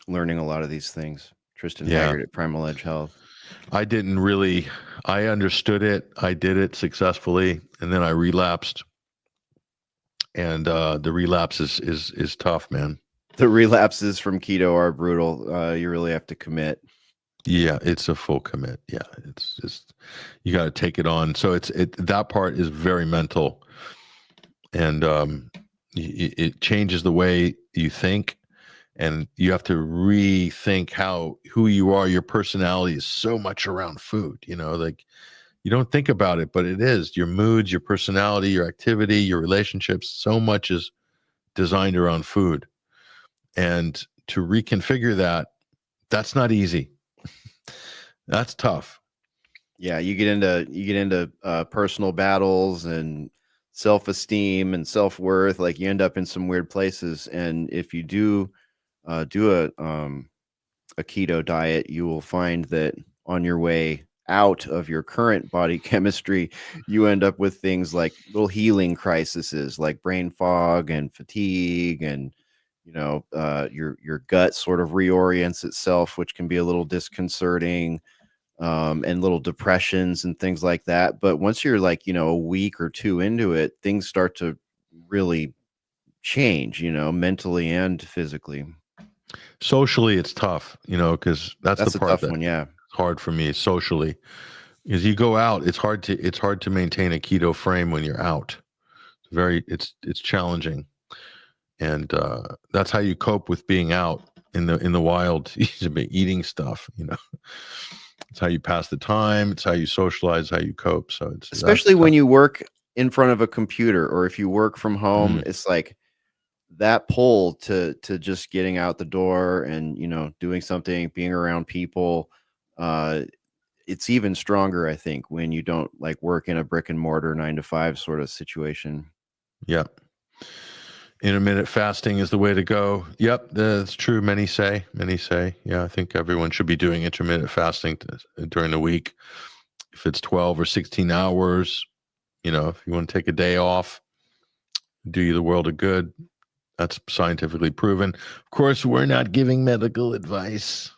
learning a lot of these things. Tristan Haggard at Primal Edge Health. I understood it. I did it successfully, and then I relapsed. And the relapse is tough, man. The relapses from keto are brutal. You really have to commit. Yeah, it's a full commit. Yeah, it's just you got to take it on. So that part is very mental, and it changes the way you think, and you have to rethink who you are. Your personality is so much around food. Like you don't think about it, but it is your moods, your personality, your activity, your relationships. So much is designed around food, and to reconfigure that's not easy. That's tough. Yeah, you get into personal battles and self-esteem and self-worth. Like you end up in some weird places. And if you do a keto diet, you will find that on your way out of your current body chemistry, you end up with things like little healing crises, like brain fog and fatigue, and your gut sort of reorients itself, which can be a little disconcerting. And little depressions and things like that. But once you're like, a week or two into it, things start to really change, mentally and physically. Socially, it's tough, because that's the part a tough that's one. Yeah. hard for me socially. As you go out, it's hard to maintain a keto frame when you're out. It's challenging. And that's how you cope with being out in the wild. Eating stuff, It's how you pass the time. It's how you socialize. How you cope. So it's especially when you work in front of a computer, or if you work from home, it's like that pull to just getting out the door and doing something, being around people. it's even stronger, I think, when you don't like work in a brick and mortar 9 to 5 sort of situation. Yep. Intermittent fasting is the way to go. Yep, that's true. Many say. Yeah, I think everyone should be doing intermittent fasting during the week. If it's 12 or 16 hours, if you want to take a day off, do you the world of good. That's scientifically proven. Of course, we're not giving medical advice.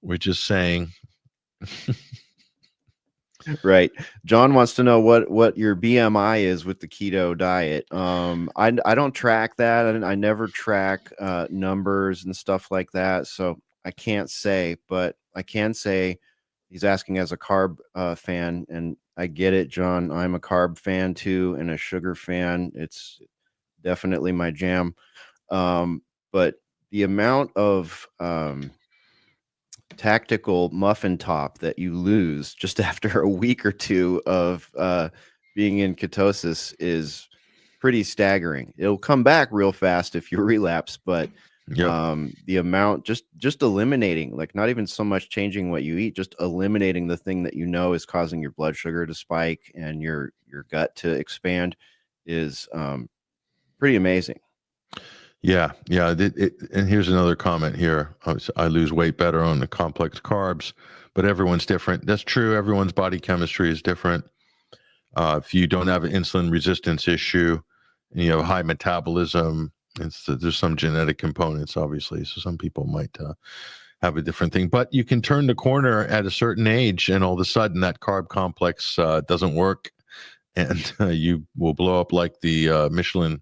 We're just saying. Right. John wants to know what your BMI is with the keto diet. I don't track that. I never track numbers and stuff like that, so I can't say. But I can say he's asking as a carb fan, and I get it, John. I'm a carb fan too, and a sugar fan. It's definitely my jam. But the amount of tactical muffin top that you lose just after a week or two of being in ketosis is pretty staggering. It'll come back real fast if you relapse, but the amount just eliminating, like not even so much changing what you eat, just eliminating the thing that is causing your blood sugar to spike and your gut to expand is pretty amazing. Yeah. And here's another comment here. I lose weight better on the complex carbs, but everyone's different. That's true. Everyone's body chemistry is different. If you don't have an insulin resistance issue and you have high metabolism, there's some genetic components, obviously. So some people might have a different thing, but you can turn the corner at a certain age and all of a sudden that carb complex doesn't work and you will blow up like the Michelin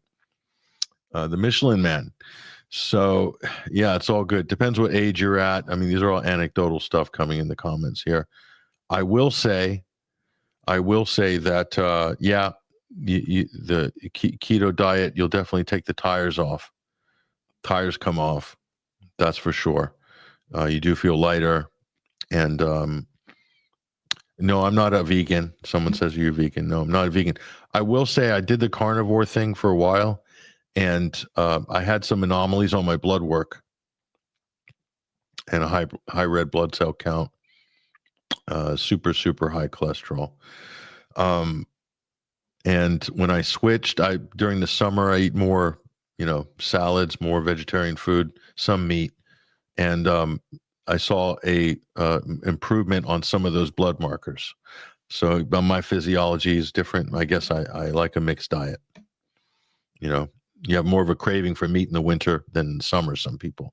Man. So yeah, it's all good. Depends what age you're at. I mean, these are all anecdotal stuff coming in the comments here. I will say that the keto diet, you'll definitely take the tires off. Tires come off, that's for sure. You do feel lighter, and no, I'm not a vegan. Someone says you're vegan. No, I'm not a vegan. I will say I did the carnivore thing for a while. And I had some anomalies on my blood work and a high red blood cell count, super high cholesterol. And when I switched, during the summer, I eat more, salads, more vegetarian food, some meat. And I saw a improvement on some of those blood markers. So my physiology is different. I guess I like a mixed diet, You have more of a craving for meat in the winter than in summer, some people,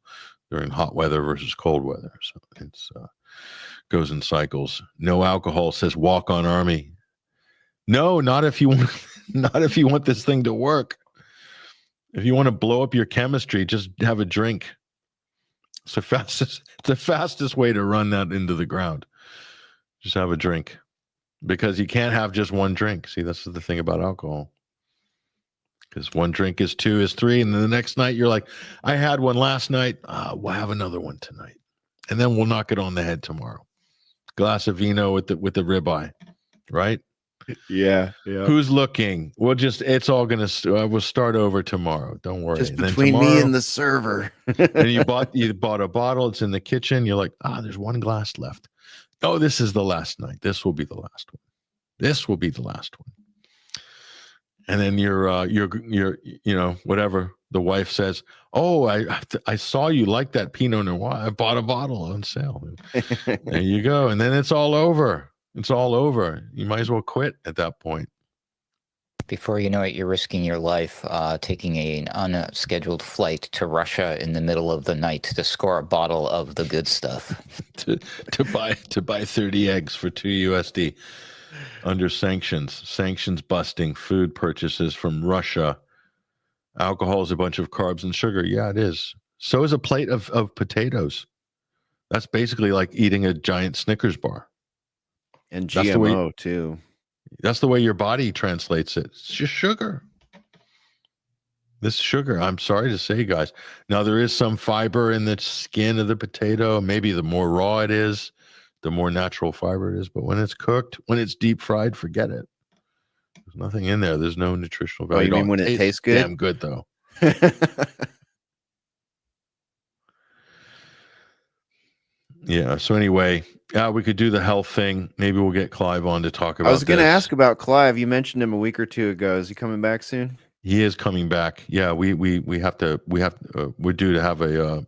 during hot weather versus cold weather. So it's goes in cycles. No alcohol, says Walk On Army. No, not if you want this thing to work. If you want to blow up your chemistry, just have a drink. It's the fastest way to run that into the ground. Just have a drink. Because you can't have just one drink. See, that's the thing about alcohol. Because one drink is 2 is 3, and then the next night you're like, I had one last night. We'll have another one tonight, and then we'll knock it on the head tomorrow. Glass of vino with the ribeye, right? Yeah. Who's looking? It's all gonna. We'll start over tomorrow. Don't worry. Just between me and the server. And you bought a bottle. It's in the kitchen. You're like, there's one glass left. Oh, this is the last night. This will be the last one. This will be the last one. And then you're whatever the wife says, oh, I saw you like that Pinot Noir. I bought a bottle on sale. There you go. And then it's all over. It's all over. You might as well quit at that point. Before you know it, you're risking your life taking an unscheduled flight to Russia in the middle of the night to score a bottle of the good stuff. to buy 30 eggs for $2 USD. Under sanctions busting food purchases from Russia. Alcohol is a bunch of carbs and sugar. Yeah, it is. So is a plate of potatoes. That's basically like eating a giant Snickers bar. And GMO too. That's the way your body translates it. It's just sugar. This sugar, I'm sorry to say, guys. Now, there is some fiber in the skin of the potato. Maybe the more raw it is, the more natural fiber it is. But when it's cooked, when it's deep fried, forget it. There's nothing in there. There's no nutritional value. Oh, you mean when it tastes good? Damn good, though. Yeah. So anyway, we could do the health thing. Maybe we'll get Clive on to talk about I was going to this. ask about Clive. You mentioned him a week or two ago. Is he coming back soon? He is coming back. Yeah, we're due to have a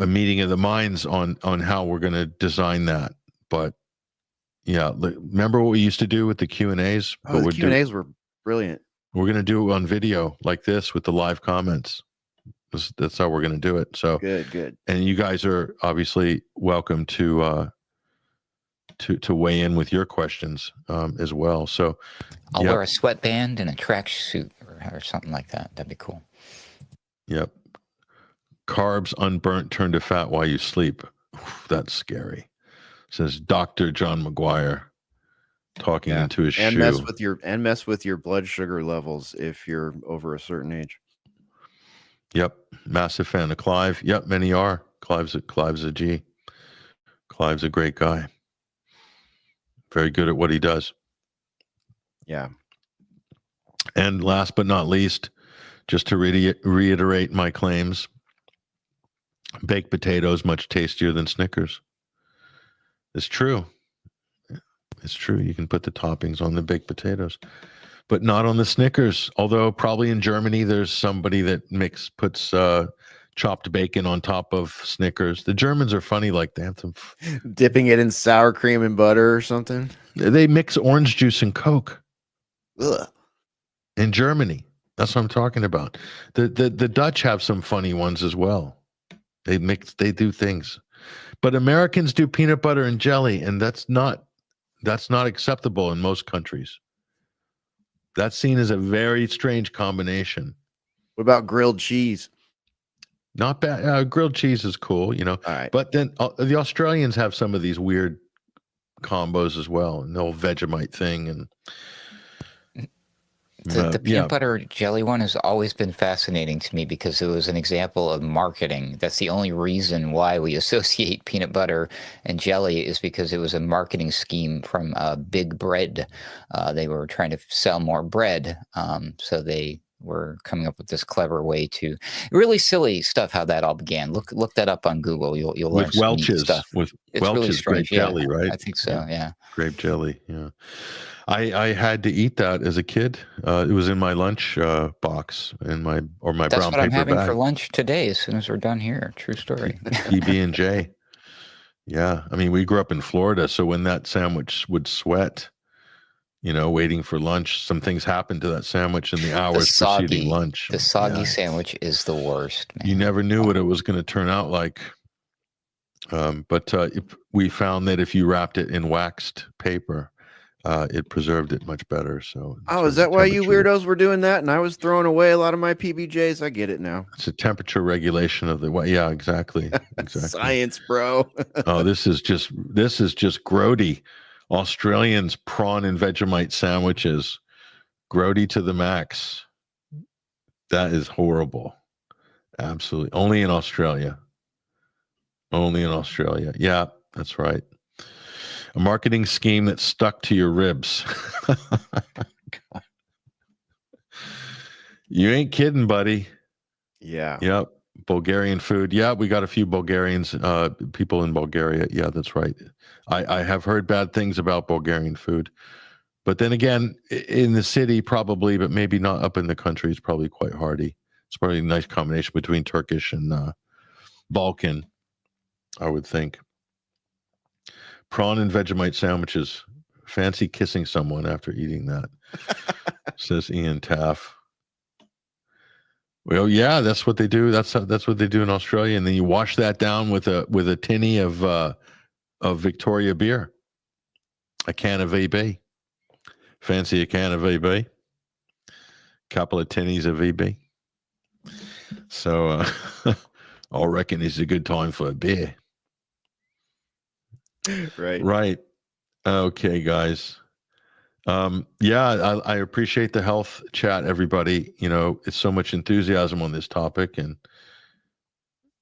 meeting of the minds on how we're going to design that. But yeah, remember what we used to do with the Q&As? Oh, the Q&As were brilliant. We're going to do it on video like this with the live comments. That's how we're going to do it. So good. And you guys are obviously welcome to weigh in with your questions as well. So I'll wear a sweatband and a tracksuit or something like that. That'd be cool. Yep. Carbs unburnt turn to fat while you sleep. Oof, that's scary. Says Dr. John McGuire talking into his shoe. Mess with your blood sugar levels if you're over a certain age. Yep. Massive fan of Clive. Yep, many are. Clive's a G. Clive's a great guy. Very good at what he does. Yeah. And last but not least, just to reiterate my claims, baked potatoes much tastier than Snickers. It's true. It's true. You can put the toppings on the baked potatoes, but not on the Snickers. Although probably in Germany, there's somebody that puts chopped bacon on top of Snickers. The Germans are funny like that. Dipping it in sour cream and butter or something. They mix orange juice and Coke. Ugh. In Germany. That's what I'm talking about. The Dutch have some funny ones as well. They do things. But Americans do peanut butter and jelly, and that's not acceptable in most countries. That's seen as a very strange combination. What about grilled cheese? Not bad. Grilled cheese is cool, you know. All right. But then the Australians have some of these weird combos as well, and the whole Vegemite thing. And the peanut butter jelly one has always been fascinating to me because it was an example of marketing. That's the only reason why we associate peanut butter and jelly is because it was a marketing scheme from Big Bread. They were trying to sell more bread, so they were coming up with this clever way to really silly stuff. How that all began. Look that up on Google. You'll learn with some Welch's neat stuff. with It's Welch's really strange. grape jelly, right? I think so. Yeah. Grape jelly. Yeah. I had to eat that as a kid. It was in my lunch box in my That's brown what paper I'm having bag. for lunch today. As soon as we're done here, true story. PB&J. Yeah, I mean, we grew up in Florida, so when that sandwich would sweat, you know, waiting for lunch, some things happened to that sandwich in the hours preceding lunch. The soggy sandwich is the worst, man. You never knew what it was going to turn out like. But we found that if you wrapped it in waxed paper, it preserved it much better. So, is that why you weirdos were doing that? And I was throwing away a lot of my PBJs. I get it now. It's a temperature regulation of the way. Yeah, exactly. Science, bro. Oh, this is just grody. Australians prawn and Vegemite sandwiches, grody to the max. That is horrible. Absolutely, only in Australia. Only in Australia. Yeah, that's right. A marketing scheme that stuck to your ribs. You ain't kidding, buddy. Yeah. Yep. Bulgarian food. Yeah, we got a few Bulgarians, people in Bulgaria. Yeah, that's right. I have heard bad things about Bulgarian food. But then again, in the city, probably, but maybe not up in the country. It's probably quite hearty. It's probably a nice combination between Turkish and Balkan, I would think. Prawn and Vegemite sandwiches. Fancy kissing someone after eating that, says Ian Taff. Well, yeah, that's what they do. That's what they do in Australia, and then you wash that down with a tinny of Victoria beer, a can of VB. Fancy a can of VB? Couple of tinnies of VB. So I reckon it's a good time for a beer. Right. Okay, guys. I appreciate the health chat, everybody. You know, it's so much enthusiasm on this topic, and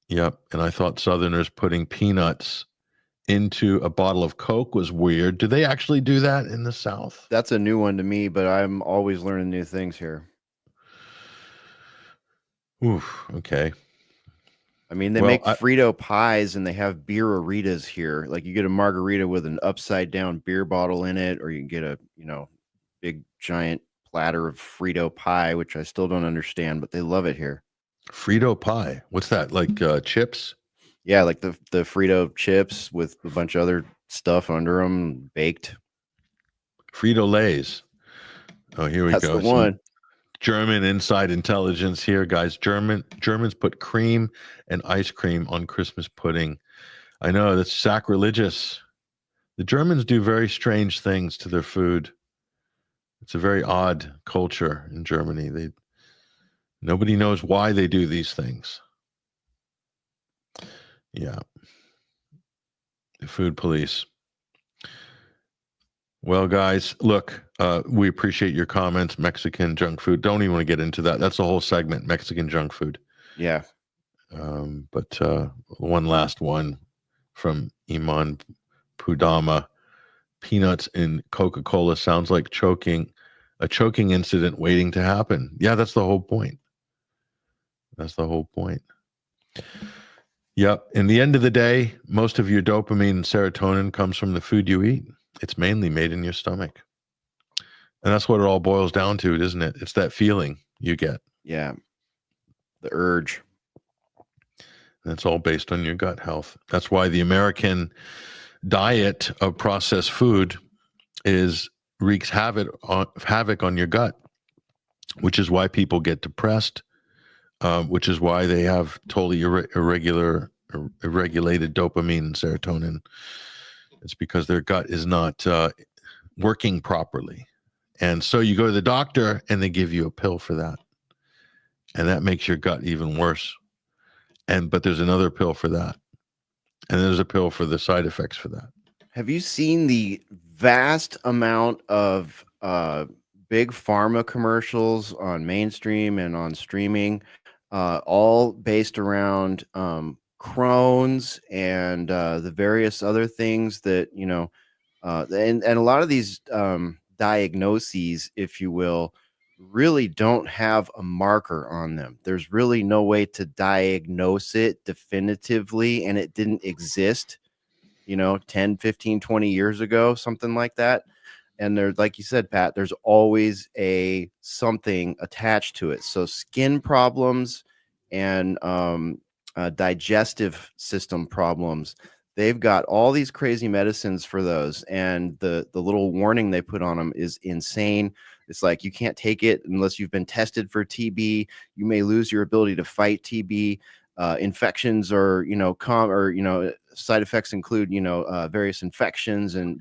I thought Southerners putting peanuts into a bottle of Coke was weird. Do they actually do that in the South? That's a new one to me, but I'm always learning new things here. Oof. Okay. I mean, they Well, make Frito pies and they have beer-aritas here. Like you get a margarita with an upside down beer bottle in it, or you can get a, big giant platter of Frito pie, which I still don't understand, but they love it here. Frito pie. What's that? Like chips? Yeah, like the Frito chips with a bunch of other stuff under them, baked. Frito Lays. Oh, here we That's go. the one. German inside intelligence here, guys. Germans put cream and ice cream on Christmas pudding. I know that's sacrilegious. The Germans do very strange things to their food. It's a very odd culture in Germany. Nobody knows why they do these things. Yeah. The food police. Well, guys, look, we appreciate your comments. Mexican junk food. Don't even want to get into that. That's a whole segment, Mexican junk food. Yeah. But one last one from Iman Pudama. Peanuts in Coca-Cola sounds like a choking incident waiting to happen. Yeah, that's the whole point. That's the whole point. Yep. In the end of the day, most of your dopamine and serotonin comes from the food you eat. It's mainly made in your stomach. And that's what it all boils down to, isn't it? It's that feeling you get. Yeah. The urge. That's all based on your gut health. That's why the American diet of processed food wreaks havoc on your gut, which is why people get depressed, which is why they have totally irregulated dopamine and serotonin. It's because their gut is not working properly. And so you go to the doctor and they give you a pill for that. And that makes your gut even worse. But there's another pill for that. And there's a pill for the side effects for that. Have you seen the vast amount of big pharma commercials on mainstream and on streaming, all based around Crohn's and the various other things that, and a lot of these diagnoses, if you will, really don't have a marker on them. There's really no way to diagnose it definitively, and it didn't exist 10, 15, 20 years ago, something like that. And there's, like you said, Pat, there's always something attached to it. So skin problems and digestive system problems, they've got all these crazy medicines for those. And the little warning they put on them is insane. It's like, you can't take it unless you've been tested for TB. You may lose your ability to fight TB. Infections or side effects include various infections and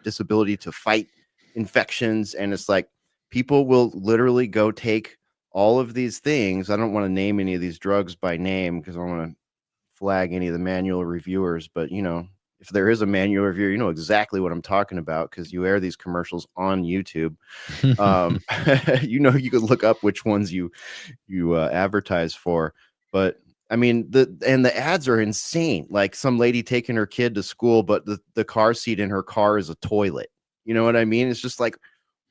disability to fight infections. And it's like, people will literally go take all of these things. I don't want to name any of these drugs by name because I don't want to flag any of the manual reviewers, but if there is a manual reviewer, you know exactly what I'm talking about because you air these commercials on YouTube. You could look up which ones you advertise for. But I mean, the ads are insane. Like some lady taking her kid to school, but the car seat in her car is a toilet. You know what I mean? It's just like,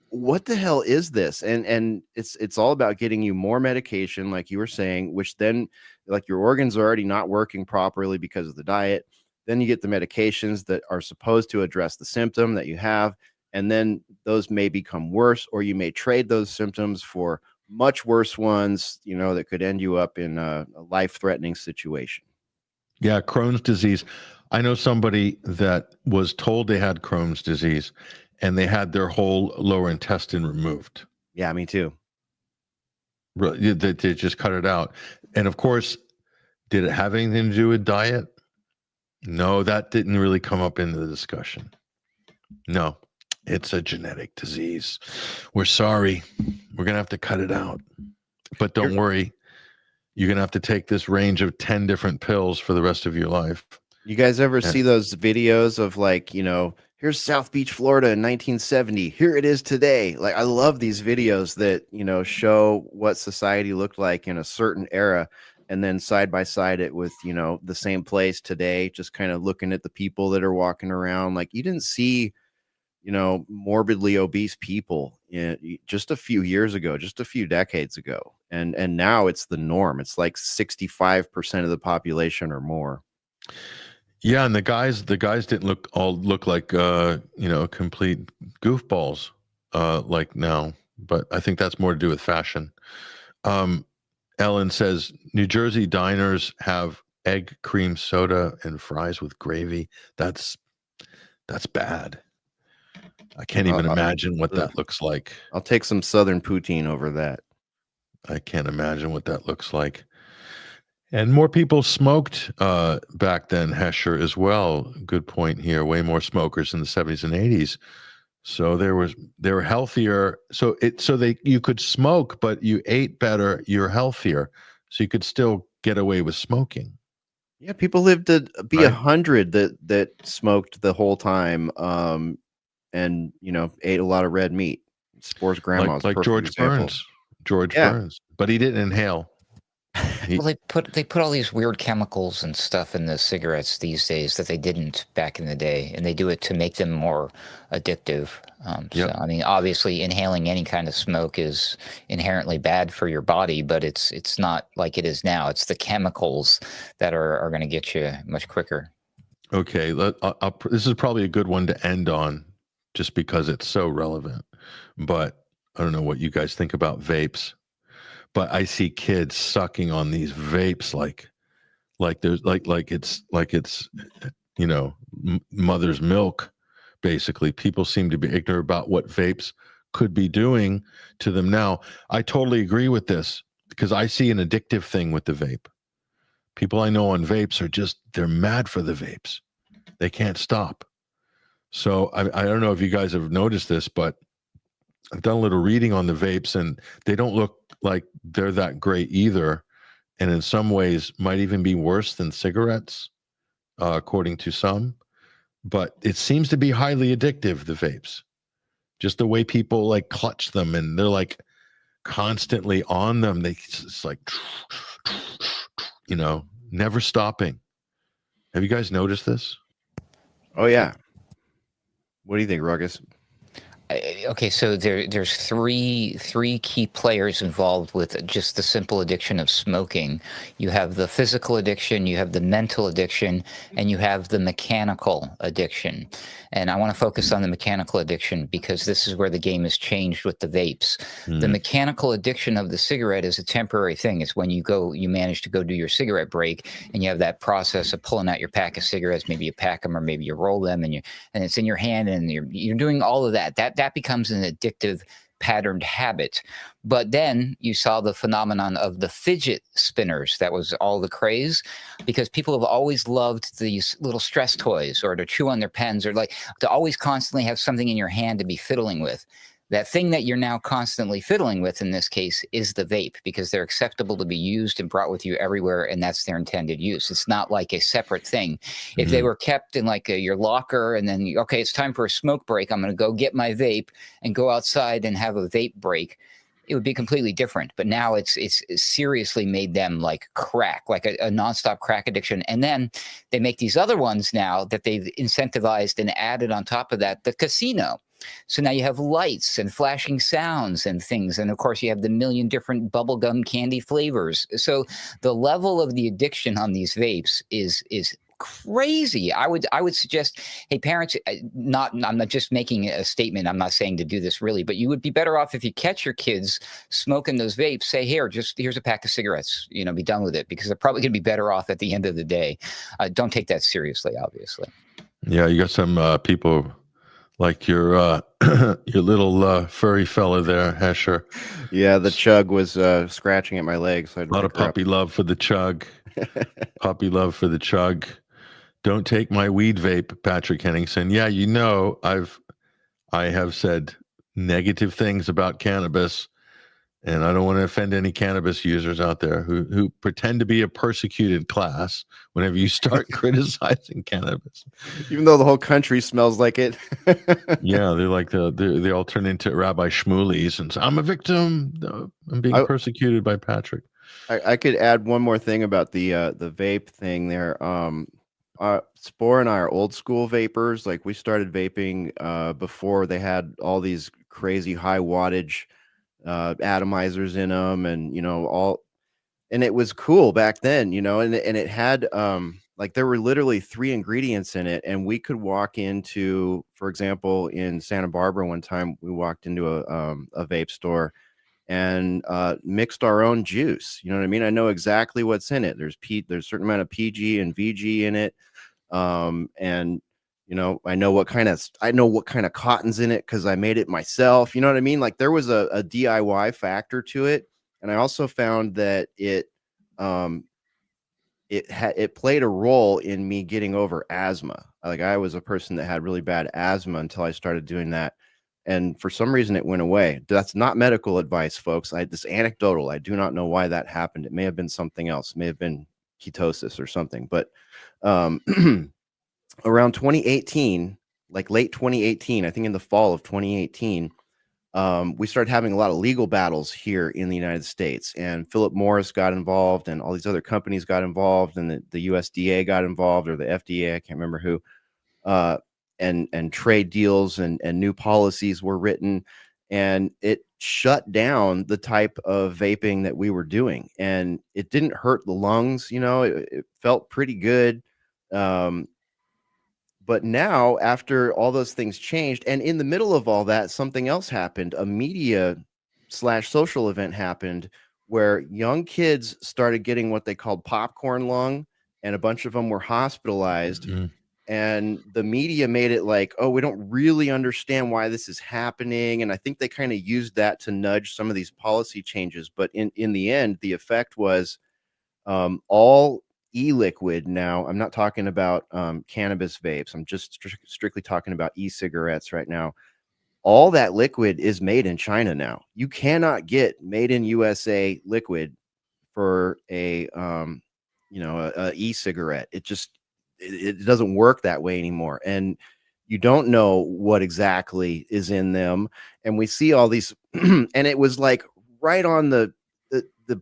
what the hell is this? And it's all about getting you more medication, like you were saying, which then, like, your organs are already not working properly because of the diet. Then you get the medications that are supposed to address the symptom that you have, and then those may become worse, or you may trade those symptoms for much worse ones, that could end you up in a life-threatening situation. Yeah, Crohn's disease. I know somebody that was told they had Crohn's disease, and they had their whole lower intestine removed. Yeah, me too. They just cut it out. And of course, did it have anything to do with diet? No, that didn't really come up in the discussion. No, it's a genetic disease. We're sorry. We're going to have to cut it out. But don't worry. You're going to have to take this range of 10 different pills for the rest of your life. You guys ever see those videos of, like, here's South Beach, Florida in 1970. Here it is today. Like, I love these videos that, show what society looked like in a certain era, and then side by side it with, the same place today, just kind of looking at the people that are walking around. Like, you didn't see, morbidly obese people just a few years ago, just a few decades ago, and now it's the norm. It's like 65% of the population or more. Yeah, and the guys didn't look like complete goofballs like now, but I think that's more to do with fashion. Ellen says New Jersey diners have egg cream soda and fries with gravy. That's bad. I can't even imagine what that looks like. I'll take some Southern poutine over that. I can't imagine what that looks like. And more people smoked back then, Hesher, as well. Good point here. Way more smokers in the 70s and 80s. So they were healthier. So you could smoke, but you ate better. You're healthier, so you could still get away with smoking. Yeah, people lived to be Right. 100 that smoked the whole time, and ate a lot of red meat. Spor's grandma's like perfect George example. Burns. George Yeah. Burns, but he didn't inhale. Well, they put all these weird chemicals and stuff in the cigarettes these days that they didn't back in the day, and they do it to make them more addictive. So, I mean, obviously, inhaling any kind of smoke is inherently bad for your body, but it's not like it is now. It's the chemicals that are going to get you much quicker. Okay, this is probably a good one to end on, just because it's so relevant. But I don't know what you guys think about vapes. But I see kids sucking on these vapes like there's like it's mother's milk. Basically, people seem to be ignorant about what vapes could be doing to them now. I totally agree with this because I see an addictive thing with the vape. People I know on vapes they're mad for the vapes. They can't stop. So I don't know if you guys have noticed this, but I've done a little reading on the vapes, and they don't look like they're that great either. And in some ways might even be worse than cigarettes, according to some. But it seems to be highly addictive, the vapes. Just the way people like clutch them, and they're like constantly on them. It's like, never stopping. Have you guys noticed this? Oh yeah. What do you think, Ruckus? Okay, so there's three key players involved with just the simple addiction of smoking. You have the physical addiction, you have the mental addiction, and you have the mechanical addiction. And I want to focus on the mechanical addiction because this is where the game has changed with the vapes. The mechanical addiction of the cigarette is a temporary thing. It's when you manage to go do your cigarette break, and you have that process of pulling out your pack of cigarettes. Maybe you pack them, or maybe you roll them, and it's in your hand, and you're doing all of that. That becomes an addictive patterned habit. But then you saw the phenomenon of the fidget spinners. That was all the craze, because people have always loved these little stress toys, or to chew on their pens, or like to always constantly have something in your hand to be fiddling with. That thing that you're now constantly fiddling with in this case is the vape, because they're acceptable to be used and brought with you everywhere, and that's their intended use. It's not like a separate thing. If they were kept in like your locker, and then, okay, it's time for a smoke break, I'm going to go get my vape and go outside and have a vape break, it would be completely different. But now it's seriously made them like crack, like a nonstop crack addiction. And then they make these other ones now that they've incentivized and added on top of that, the casino. So now you have lights and flashing sounds and things. And of course, you have the million different bubblegum candy flavors. So the level of the addiction on these vapes is crazy. I would suggest, hey, parents, I'm not just making a statement. I'm not saying to do this really, but you would be better off if you catch your kids smoking those vapes, say, here's a pack of cigarettes, be done with it, because they're probably going to be better off at the end of the day. Don't take that seriously, obviously. Yeah, you got some people like your little furry fella there, Hesher. Yeah, the chug was scratching at my legs. So a lot of puppy love for the chug. Puppy love for the chug. Don't take my weed vape, Patrick Henningsen. Yeah, I have said negative things about cannabis, and I don't want to offend any cannabis users out there who pretend to be a persecuted class whenever you start criticizing cannabis. Even though the whole country smells like it. Yeah, they're like they all turn into Rabbi Shmuley's and say, I'm a victim. I'm being persecuted by Patrick. I could add one more thing about the vape thing there. Spore and I are old school vapors. Like, we started vaping before they had all these crazy high wattage atomizers in them, and and it was cool back then, and it had like there were literally 3 ingredients in it, and we could walk into, for example, in Santa Barbara one time, we walked into a vape store and mixed our own juice. You know what I mean? I know exactly what's in it. There's a certain amount of PG and VG in it, and I know what kind of cotton's in it because I made it myself. You know what I mean? Like there was a DIY factor to it, and I also found that it played a role in me getting over asthma. Like I was a person that had really bad asthma until I started doing that. And for some reason it went away. That's not medical advice, folks. This anecdotal. I do not know why that happened. It may have been something else. It may have been ketosis or something. But around 2018, like late 2018, I think in the fall of 2018, we started having a lot of legal battles here in the United States, and Philip Morris got involved, and all these other companies got involved, and the USDA got involved, or the FDA, I can't remember who, and trade deals and new policies were written, and it shut down the type of vaping that we were doing, and it didn't hurt the lungs. It felt pretty good. But now, after all those things changed, and in the middle of all that, something else happened. A media/social event happened where young kids started getting what they called popcorn lung, and a bunch of them were hospitalized. Mm. And the media made it like, oh, we don't really understand why this is happening. And I think they kind of used that to nudge some of these policy changes. But in the end, the effect was all e-liquid. Now, I'm not talking about cannabis vapes. I'm just strictly talking about e-cigarettes right now. All that liquid is made in China now. You cannot get made in USA liquid for a e-cigarette. It doesn't work that way anymore. And you don't know what exactly is in them. And we see all these, and it was like right on the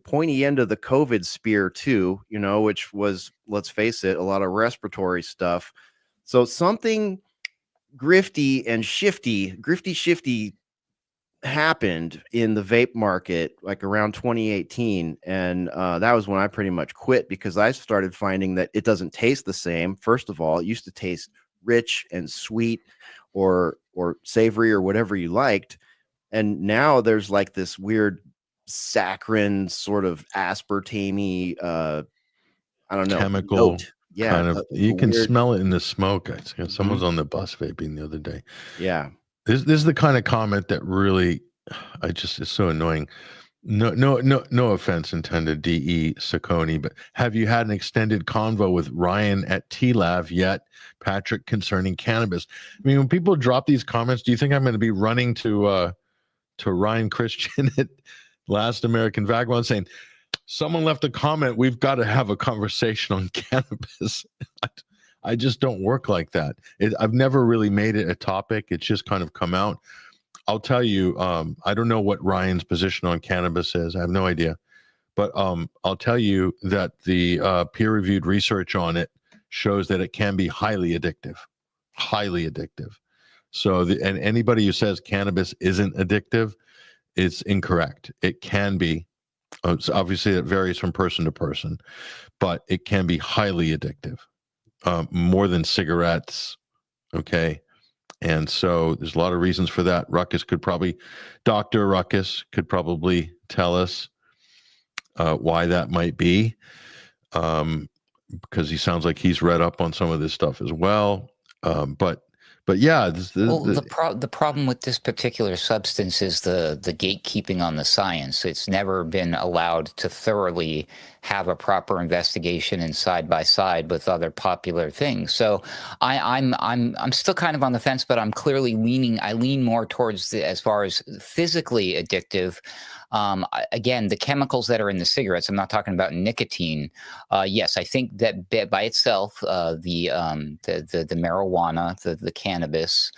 pointy end of the COVID spear too, which was, let's face it, a lot of respiratory stuff. So something grifty shifty happened in the vape market like around 2018. And that was when I pretty much quit, because I started finding that it doesn't taste the same. First of all, it used to taste rich and sweet or savory or whatever you liked. And now there's like this weird saccharine sort of aspartame I don't know, Chemical note. Yeah, kind of. You can weird, smell it in the smoke. Someone's on the bus vaping the other day. yeah. This is the kind of comment that really, it's so annoying. No offense intended, D.E. Saccone, but have you had an extended convo with Ryan at TLAV yet, Patrick, concerning cannabis? I mean, when people drop these comments, do you think I'm going to be running to Ryan Christian at Last American Vagabond saying, someone left a comment, we've got to have a conversation on cannabis? I just don't work like that. I've never really made it a topic. It's just kind of come out. I'll tell you, I don't know what Ryan's position on cannabis is. I have no idea. But I'll tell you that the peer-reviewed research on it shows that it can be highly addictive. Highly addictive. So, and anybody who says cannabis isn't addictive is incorrect. It can be. So obviously, it varies from person to person, but it can be highly addictive, more than cigarettes. Okay. And so there's a lot of reasons for that. Dr. Ruckus could probably tell us why that might be, because he sounds like he's read up on some of this stuff as well. But yeah, the problem with this particular substance is the gatekeeping on the science. It's never been allowed to thoroughly have a proper investigation and side by side with other popular things. So I'm still kind of on the fence, but I'm clearly I lean more towards as far as physically addictive. Again, the chemicals that are in the cigarettes, I'm not talking about nicotine. Yes, I think that by itself, the marijuana, the cannabis,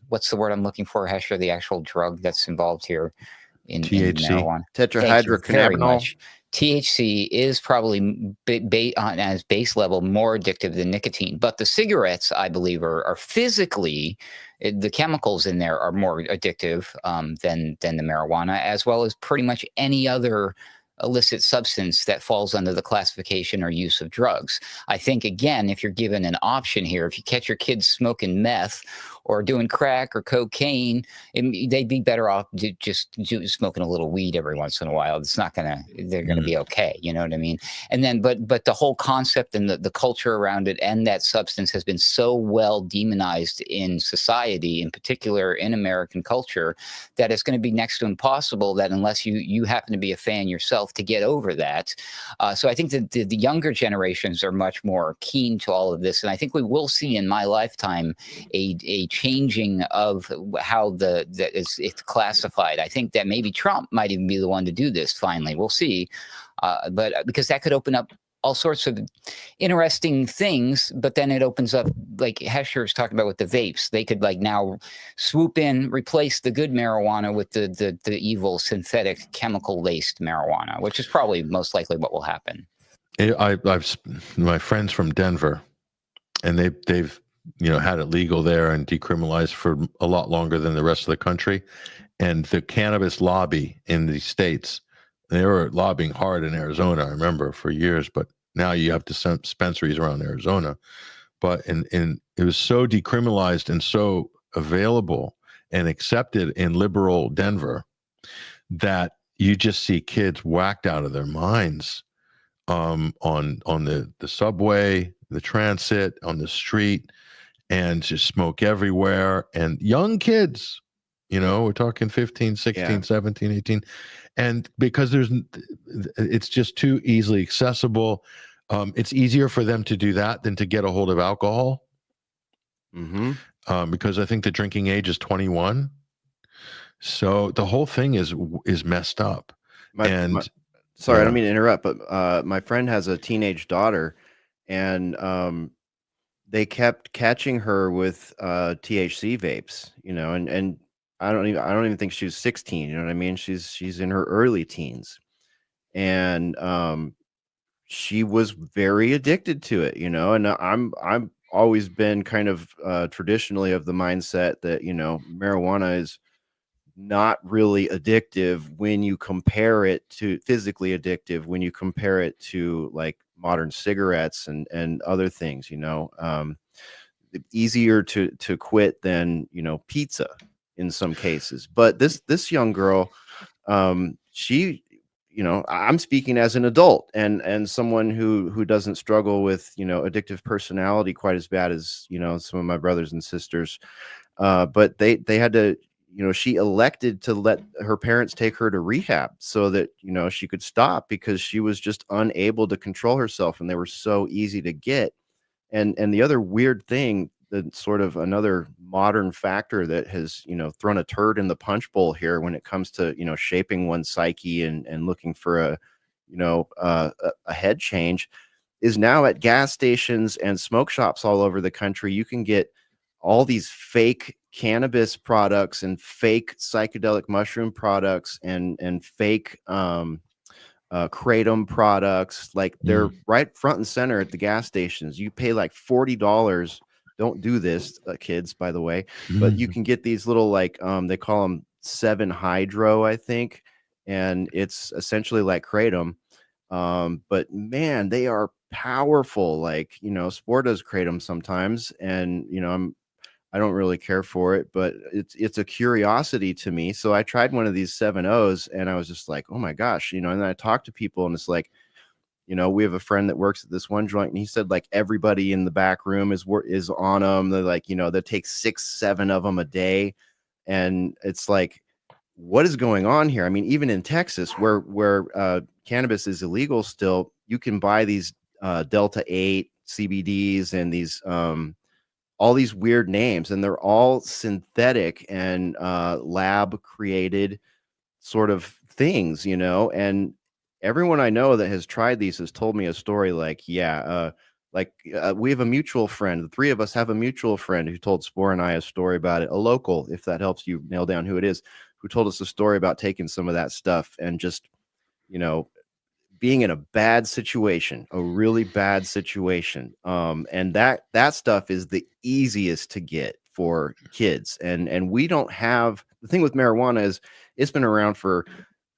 what's the word I'm looking for, Hesher? The actual drug that's involved here in THC, marijuana. Tetrahydrocannabinol. THC is probably on as base level more addictive than nicotine, but the cigarettes, I believe, are physically the chemicals in there are more addictive than the marijuana, as well as pretty much any other illicit substance that falls under the classification or use of drugs. I think, again, if you're given an option here, if you catch your kids smoking meth or doing crack or cocaine, they'd be better off just smoking a little weed every once in a while. It's not gonna, they're gonna be okay. You know what I mean? And then, but the whole concept and the culture around it and that substance has been so well demonized in society, in particular in American culture, that it's going to be next to impossible that unless you happen to be a fan yourself to get over that. So I think that the younger generations are much more keen to all of this. And I think we will see in my lifetime a changing of how it's classified. I think that maybe Trump might even be the one to do this finally. We'll see. But because that could open up all sorts of interesting things, but then it opens up, like Hesher's talking about with the vapes, they could like now swoop in, replace the good marijuana with the evil synthetic chemical laced marijuana, which is probably most likely what will happen. I've my friends from Denver, and they've had it legal there and decriminalized for a lot longer than the rest of the country. And the cannabis lobby in the states, they were lobbying hard in Arizona, I remember, for years, but now you have dispensaries around Arizona. But it was so decriminalized and so available and accepted in liberal Denver that you just see kids whacked out of their minds on the subway, the transit, on the street, and just smoke everywhere. And young kids, we're talking 15, 16, 17, 18. And because it's just too easily accessible. It's easier for them to do that than to get a hold of alcohol. Because I think the drinking age is 21. So the whole thing is messed up. Sorry, I don't mean to interrupt, but my friend has a teenage daughter, and they kept catching her with THC vapes, and I don't even think she was 16. You know what I mean? She's in her early teens, and she was very addicted to it, and I'm always been kind of traditionally of the mindset that marijuana is not really addictive when you compare it to physically addictive when you compare it to like modern cigarettes and other things, easier to quit than pizza in some cases. But this young girl, she, I'm speaking as an adult and someone who doesn't struggle with addictive personality quite as bad as some of my brothers and sisters, but they had to, she elected to let her parents take her to rehab so that she could stop, because she was just unable to control herself and they were so easy to get. And the other weird thing, that sort of another modern factor that has thrown a turd in the punch bowl here when it comes to shaping one's psyche and looking for a head change, is now at gas stations and smoke shops all over the country you can get all these fake cannabis products and fake psychedelic mushroom products and fake kratom products. Like they're right front and center at the gas stations. You pay like $40. Don't do this, kids, by the way, but you can get these little, like, they call them 7 hydro, I think. And it's essentially like kratom. But man, they are powerful. Like, Spore does kratom sometimes, and, I don't really care for it, but it's a curiosity to me. So I tried one of these 7-O's and I was just like, oh my gosh, and then I talked to people and it's like, we have a friend that works at this one joint and he said like everybody in the back room is on them. They're like, they take 6-7 of them a day. And it's like, what is going on here? I mean, even in Texas where cannabis is illegal still, you can buy these Delta 8 CBDs and these all these weird names, and they're all synthetic and lab created sort of things, and everyone I know that has tried these has told me a story like, we have a mutual friend. The three of us have a mutual friend who told Spore and I a story about it, a local, if that helps you nail down who it is, who told us a story about taking some of that stuff and just, being in a bad situation, a really bad situation. And that stuff is the easiest to get for kids. And we don't have, the thing with marijuana is it's been around for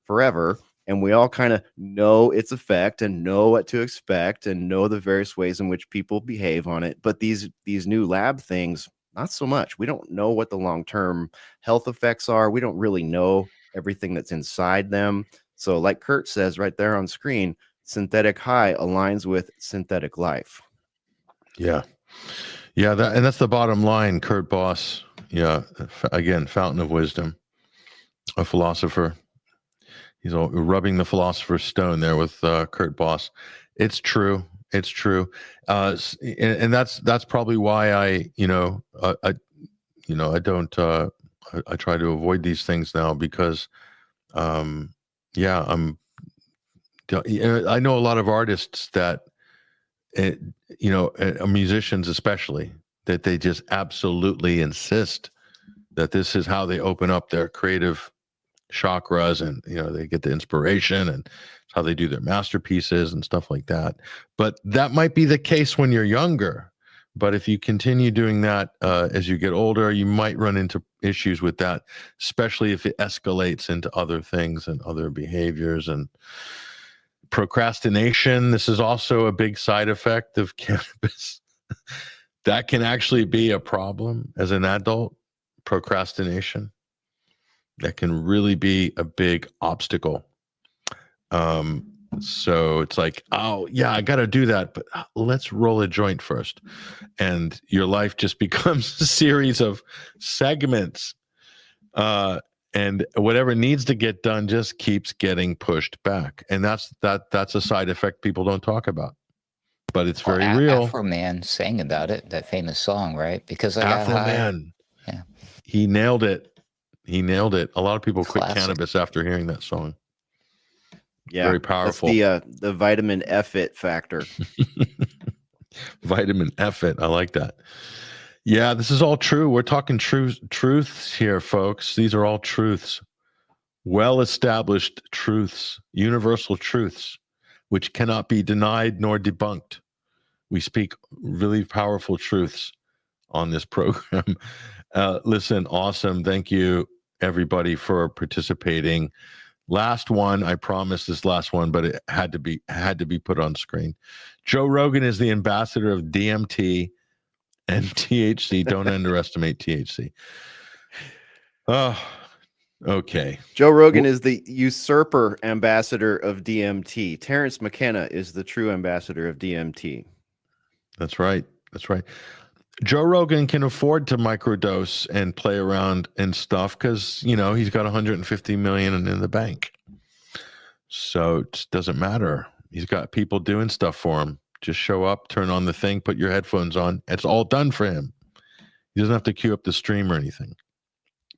forever, and we all kind of know its effect and know what to expect and know the various ways in which people behave on it. But these new lab things, not so much. We don't know what the long-term health effects are. We don't really know everything that's inside them. So like Kurt says right there on screen, synthetic high aligns with synthetic life. Yeah. Yeah, and that's the bottom line. Kurt Boss, yeah, again, fountain of wisdom, a philosopher. He's all rubbing the philosopher's stone there with Kurt Boss. It's true. It's true. And that's probably why I don't. I try to avoid these things now because, yeah, I know a lot of artists that, musicians especially, that they just absolutely insist that this is how they open up their creative chakras, and they get the inspiration, and it's how they do their masterpieces and stuff like that. But that might be the case when you're younger, but if you continue doing that as you get older, you might run into issues with that, especially if it escalates into other things and other behaviors. And procrastination, this is also a big side effect of cannabis. That can actually be a problem as an adult. Procrastination, that can really be a big obstacle. So it's like, oh yeah, I got to do that, but let's roll a joint first. And your life just becomes a series of segments. And whatever needs to get done just keeps getting pushed back. And that's a side effect people don't talk about, but it's very real. Afro Man sang about it, that famous song, right? Because I got Afro high. Man. Yeah. He nailed it. He nailed it. A lot of people quit Classic. cannabis after hearing that song. Yeah, very powerful. That's the vitamin F it factor. Vitamin F it. I like that. Yeah, this is all true. We're talking truths here, folks. These are all truths. Well-established truths, universal truths, which cannot be denied nor debunked. We speak really powerful truths on this program. Listen, awesome. Thank you, everybody, for participating. Last one, I promised this last one, but it had to be put on screen. Joe Rogan is the ambassador of DMT and THC. Don't underestimate THC. Oh, okay. Joe Rogan is the usurper ambassador of DMT. Terrence McKenna is the true ambassador of DMT. That's right. That's right. Joe Rogan can afford to microdose and play around and stuff because, he's got 150 million in the bank. So it doesn't matter. He's got people doing stuff for him. Just show up, turn on the thing, put your headphones on. It's all done for him. He doesn't have to queue up the stream or anything.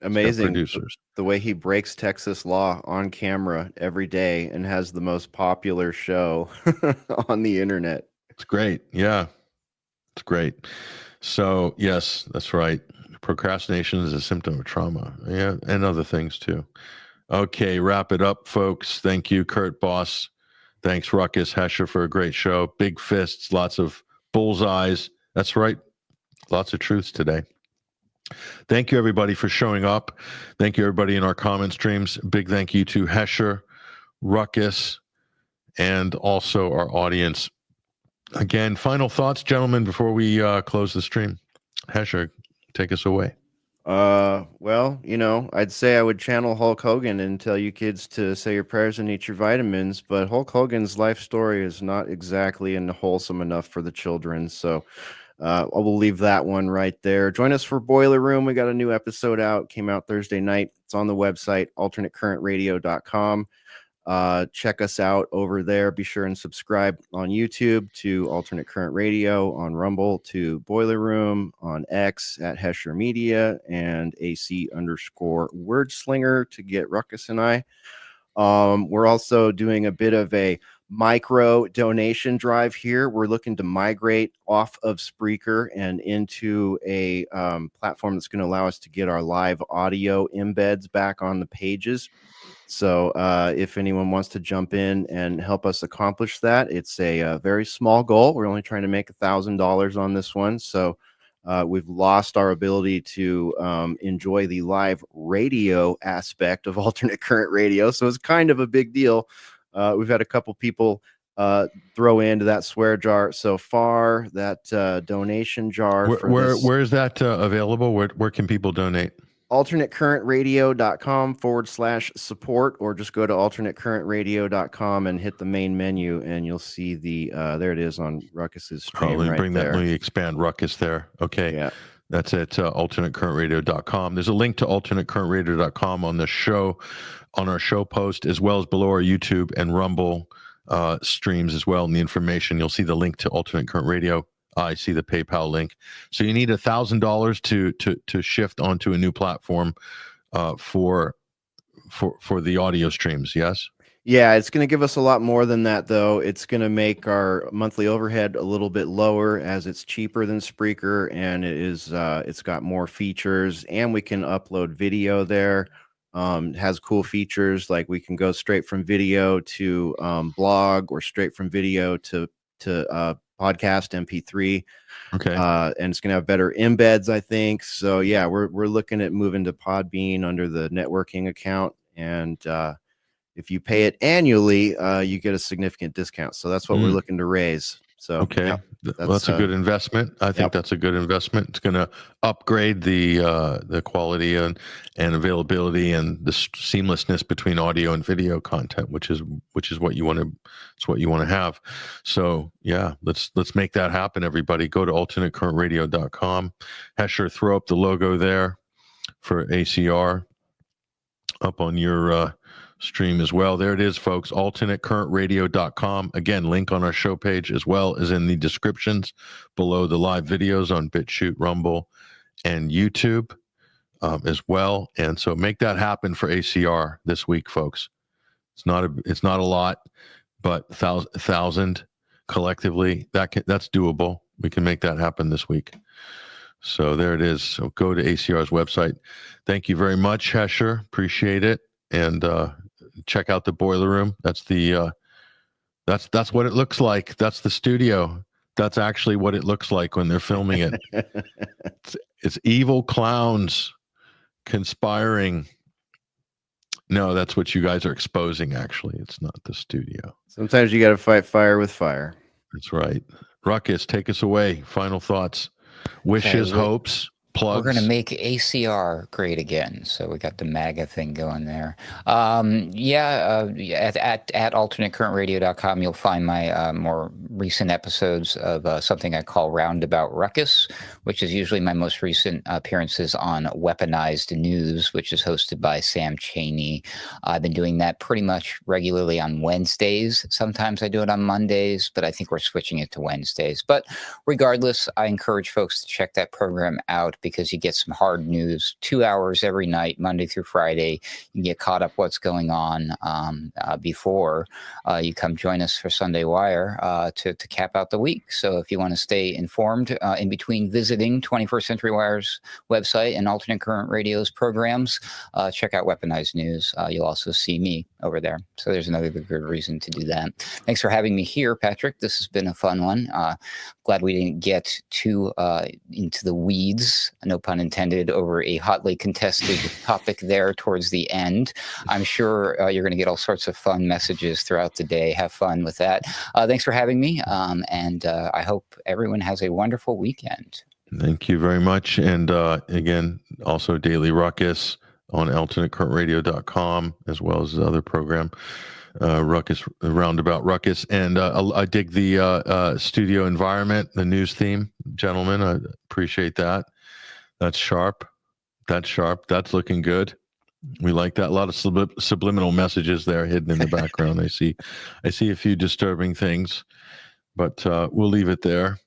Amazing. Producers. The way he breaks Texas law on camera every day and has the most popular show on the internet. It's great. Yeah, it's great. So, yes, that's right. Procrastination is a symptom of trauma. Yeah, and other things too. Okay, wrap it up, folks. Thank you, Kurt Boss. Thanks, Ruckus, Hesher, for a great show. Big fists, lots of bullseyes. That's right. Lots of truths today. Thank you, everybody, for showing up. Thank you, everybody, in our comment streams. Big thank you to Hesher, Ruckus, and also our audience. Again, final thoughts, gentlemen, before we close the stream. Hesher, take us away. Well, I'd say I would channel Hulk Hogan and tell you kids to say your prayers and eat your vitamins, but Hulk Hogan's life story is not exactly wholesome enough for the children. So I will leave that one right there. Join us for Boiler Room. We got a new episode out, came out Thursday night. It's on the website, alternatecurrentradio.com. Check us out over there. Be sure and subscribe on YouTube to Alternate Current Radio, on Rumble to Boiler Room, on X at Hesher Media, and AC_Wordslinger to get Ruckus and I. We're also doing a bit of a micro donation drive here. We're looking to migrate off of Spreaker and into a platform that's going to allow us to get our live audio embeds back on the pages. So if anyone wants to jump in and help us accomplish that, it's a very small goal. We're only trying to make $1,000 on this one. So we've lost our ability to enjoy the live radio aspect of alternate current radio. So it's kind of a big deal. We've had a couple people throw into that swear jar so far, that donation jar. Where is that available? Where can people donate? alternatecurrentradio.com/support, or just go to alternatecurrentradio.com and hit the main menu, and you'll see the there it is on Ruckus's stream. Let me right bring there. that. Let me expand Ruckus there. Okay. Yeah. That's at alternatecurrentradio.com. There's a link to alternatecurrentradio.com on the show, on our show post, as well as below our YouTube and Rumble streams as well. In the information, you'll see the link to Alternate Current Radio. I see the PayPal link. So you need $1,000 to shift onto a new platform for the audio streams. Yes. Yeah, it's going to give us a lot more than that, though. It's going to make our monthly overhead a little bit lower, as it's cheaper than Spreaker, and it's got more features, and we can upload video there. It has cool features like we can go straight from video to blog, or straight from video to podcast MP3. Okay. And it's going to have better embeds, I think. So yeah, we're looking at moving to Podbean under the networking account, and if you pay it annually, you get a significant discount. So that's what we're looking to raise. So okay, yeah, that's a good investment. I think that's a good investment. It's going to upgrade the quality and availability and the seamlessness between audio and video content, which is what you want to. It's what you want to have. So yeah, let's make that happen. Everybody, go to alternatecurrentradio.com. Hesher, throw up the logo there for ACR up on your stream as well. There it is, folks. alternatecurrentradio.com. Again, link on our show page, as well as in the descriptions below the live videos on BitChute, Rumble, and YouTube as well. And so make that happen for ACR this week, folks. It's not a lot, but 1,000 collectively, that's doable. We can make that happen this week. So there it is. So go to ACR's website. Thank you very much, Hesher. Appreciate it. And check out the boiler room. That's the that's what it looks like. That's the studio. That's actually what it looks like when they're filming it. It's evil clowns conspiring. No, that's what you guys are exposing. Actually, it's not the studio. Sometimes you got to fight fire with fire. That's right. Ruckus, take us away. Final thoughts, wishes, hopes. Plugs. We're going to make ACR great again. So we got the MAGA thing going there. At alternatecurrentradio.com, you'll find my more recent episodes of something I call Roundabout Ruckus, which is usually my most recent appearances on Weaponized News, which is hosted by Sam Cheney. I've been doing that pretty much regularly on Wednesdays. Sometimes I do it on Mondays, but I think we're switching it to Wednesdays. But regardless, I encourage folks to check that program out, because you get some hard news, 2 hours every night, Monday through Friday. You can get caught up what's going on before you come join us for Sunday Wire to cap out the week. So if you want to stay informed in between visiting 21st Century Wire's website and Alternate Current Radio's programs, check out Weaponized News. You'll also see me over there. So there's another good reason to do that. Thanks for having me here, Patrick. This has been a fun one. Glad we didn't get too into the weeds, no pun intended, over a hotly contested topic there towards the end. I'm sure you're going to get all sorts of fun messages throughout the day. Have fun with that. Thanks for having me. And I hope everyone has a wonderful weekend. Thank you very much. And again, also Daily Ruckus on alternatecurrentradio.com, as well as the other program. Ruckus, Roundabout Ruckus, and I dig the studio environment, the news theme, gentlemen. I appreciate that. That's sharp. That's looking good. We like that. A lot of subliminal messages there hidden in the background. I see a few disturbing things, but we'll leave it there.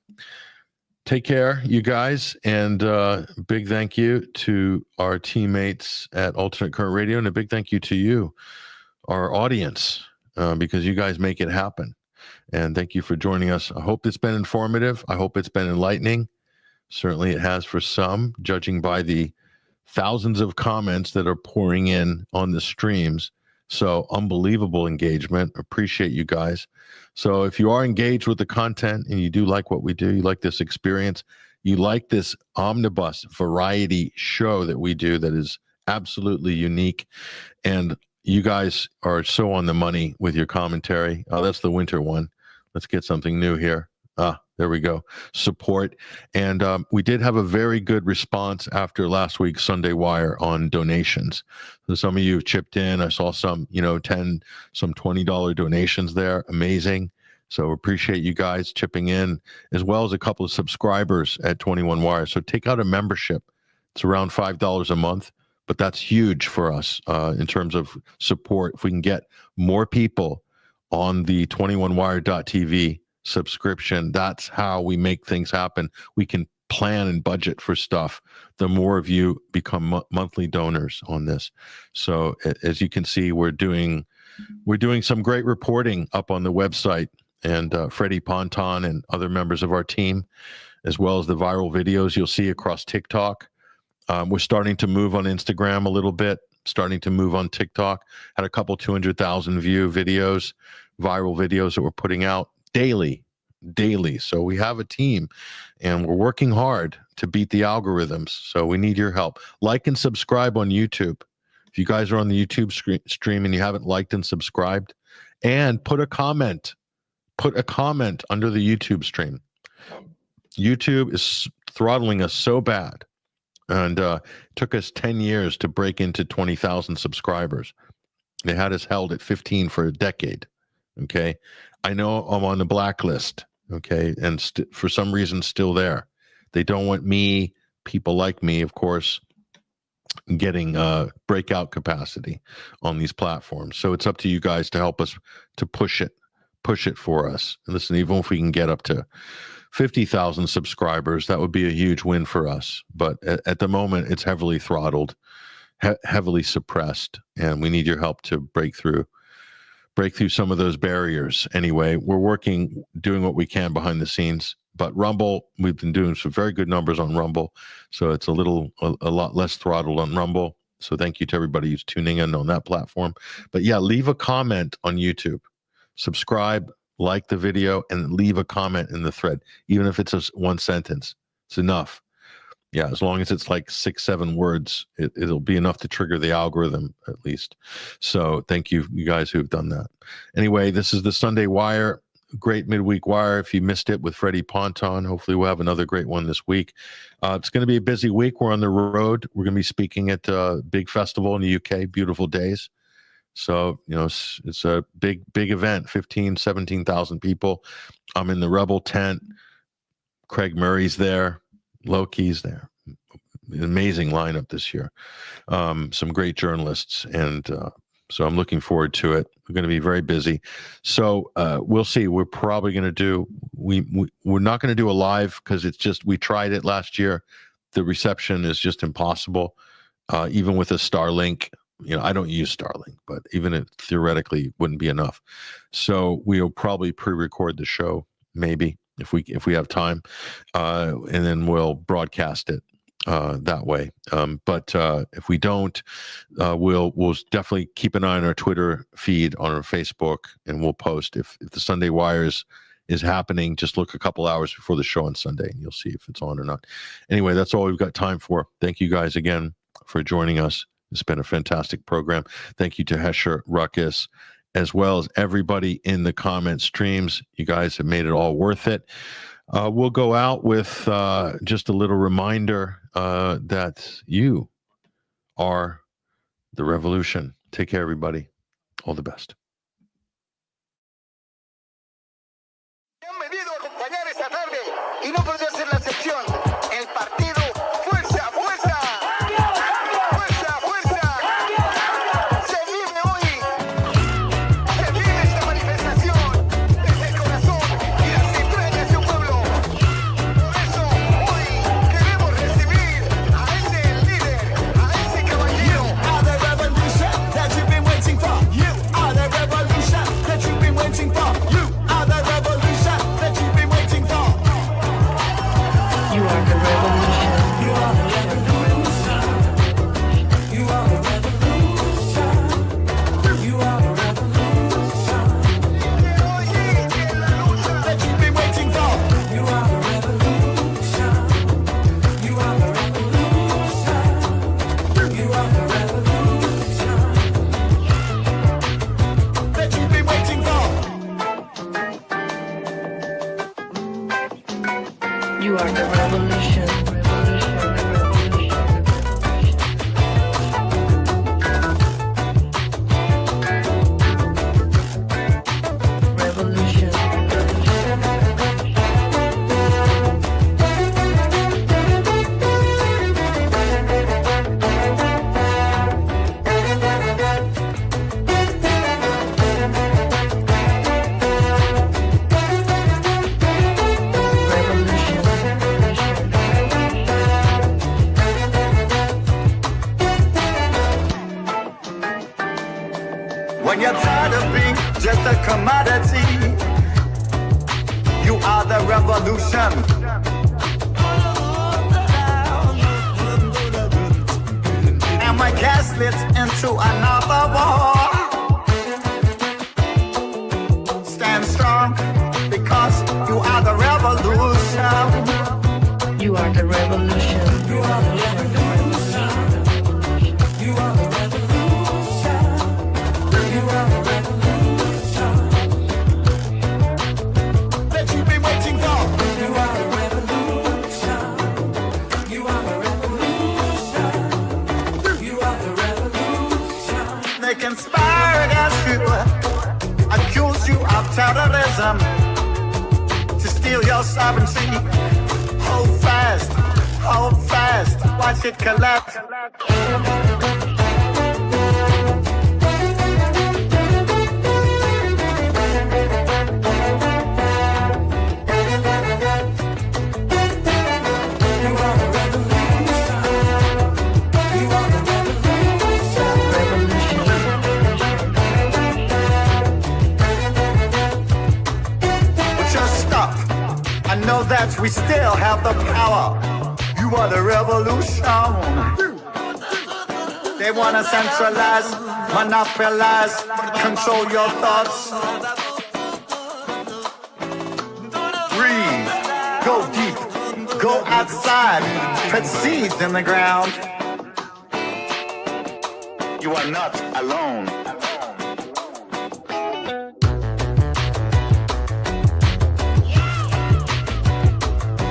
Take care, you guys, and big thank you to our teammates at Alternate Current Radio, and a big thank you to you, our audience. because you guys make it happen. And thank you for joining us. I hope it's been informative. I hope it's been enlightening. Certainly it has for some, judging by the thousands of comments that are pouring in on the streams. So unbelievable engagement. Appreciate you guys. So if you are engaged with the content and you do like what we do, you like this experience, you like this omnibus variety show that we do that is absolutely unique, and you guys are so on the money with your commentary. Oh, that's the winter one. Let's get something new here. There we go. Support. And we did have a very good response after last week's Sunday Wire on donations. So some of you chipped in. I saw some, $10, some $20 donations there. Amazing. So appreciate you guys chipping in, as well as a couple of subscribers at 21 Wire. So take out a membership. It's around $5 a month, but that's huge for us in terms of support. If we can get more people on the 21wire.tv subscription, that's how we make things happen. We can plan and budget for stuff. The more of you become monthly donors on this. So as you can see, we're doing some great reporting up on the website, and Freddie Ponton and other members of our team, as well as the viral videos you'll see across TikTok. We're starting to move on Instagram a little bit, starting to move on TikTok. Had a couple 200,000 view videos, viral videos that we're putting out daily. So we have a team, and we're working hard to beat the algorithms. So we need your help. Like and subscribe on YouTube. If you guys are on the YouTube stream and you haven't liked and subscribed, and put a comment under the YouTube stream. YouTube is throttling us so bad. And it took us 10 years to break into 20,000 subscribers. They had us held at 15 for a decade. Okay. I know I'm on the blacklist. Okay. And for some reason, still there. They don't want me, people like me, of course, getting breakout capacity on these platforms. So it's up to you guys to help us to push it for us. And listen, even if we can get up to 50,000 subscribers, that would be a huge win for us. But at the moment, it's heavily throttled, heavily suppressed, and we need your help to break through some of those barriers. Anyway, we're doing what we can behind the scenes. But Rumble, we've been doing some very good numbers on Rumble, so it's a lot less throttled on Rumble. So thank you to everybody who's tuning in on that platform. But yeah, leave a comment on YouTube, subscribe, like the video, and leave a comment in the thread. Even if it's one sentence, it's enough. Yeah, as long as it's like 6-7 words, it'll be enough to trigger the algorithm, at least. So thank you guys who have done that. Anyway, this is the Sunday Wire, great midweek wire. If you missed it with Freddie Ponton, hopefully we'll have another great one this week. It's going to be a busy week. We're on the road. We're going to be speaking at a big festival in the UK, Beautiful Days. So, it's a big event, 17,000 people. I'm in the Rebel tent. Craig Murray's there. Loki's there. Amazing lineup this year. Some great journalists. And so I'm looking forward to it. We're going to be very busy. So we'll see. We're probably going to do, we're not going to do a live because we tried it last year. The reception is just impossible. Even with a Starlink, I don't use Starlink, but even it theoretically wouldn't be enough. So we'll probably pre-record the show, maybe if we have time, and then we'll broadcast it that way. But if we don't, we'll definitely keep an eye on our Twitter feed, on our Facebook, and we'll post if the Sunday Wires is happening. Just look a couple hours before the show on Sunday, and you'll see if it's on or not. Anyway, that's all we've got time for. Thank you guys again for joining us. It's been a fantastic program. Thank you to Hesher, Ruckus, as well as everybody in the comment streams. You guys have made it all worth it. We'll go out with just a little reminder that you are the revolution. Take care, everybody. All the best. You are the revolution You are the revolution. Revolution. When you're tired of being just a commodity, you are the revolution. And when gaslit into another war, stand strong because you are the revolution. You are the revolution. You are the revolution. You are the revolution. You are the revolution that you've been waiting for. You are the revolution. You are the revolution. You are the revolution. They conspire against you, accuse you of terrorism, to steal your sovereignty. Hold fast, watch it collapse. Know that we still have the power. You are the revolution. They want to centralize, monopolize, control your thoughts. Breathe, go deep, go outside, put seeds in the ground. You are not alone.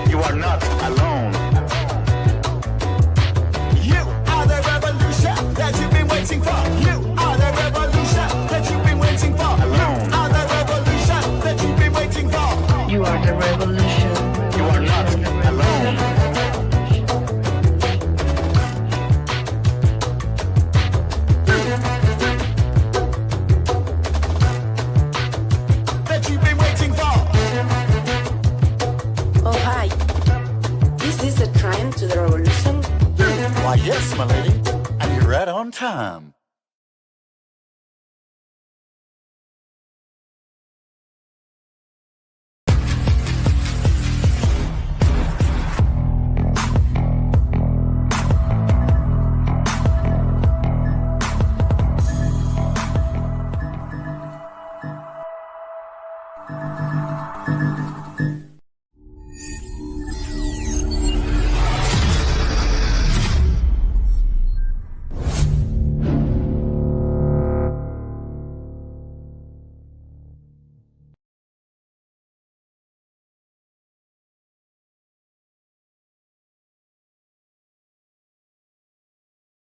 You are not alone. You are the revolution that you've been waiting for. You are the revolution that you've been waiting for. Alone. You are the revolution that you've been waiting for. You are the revolution. You are not alone. That you've been waiting for. Oh, hi. Is this the time to the revolution? Why, yes, my lady. And you're right on time.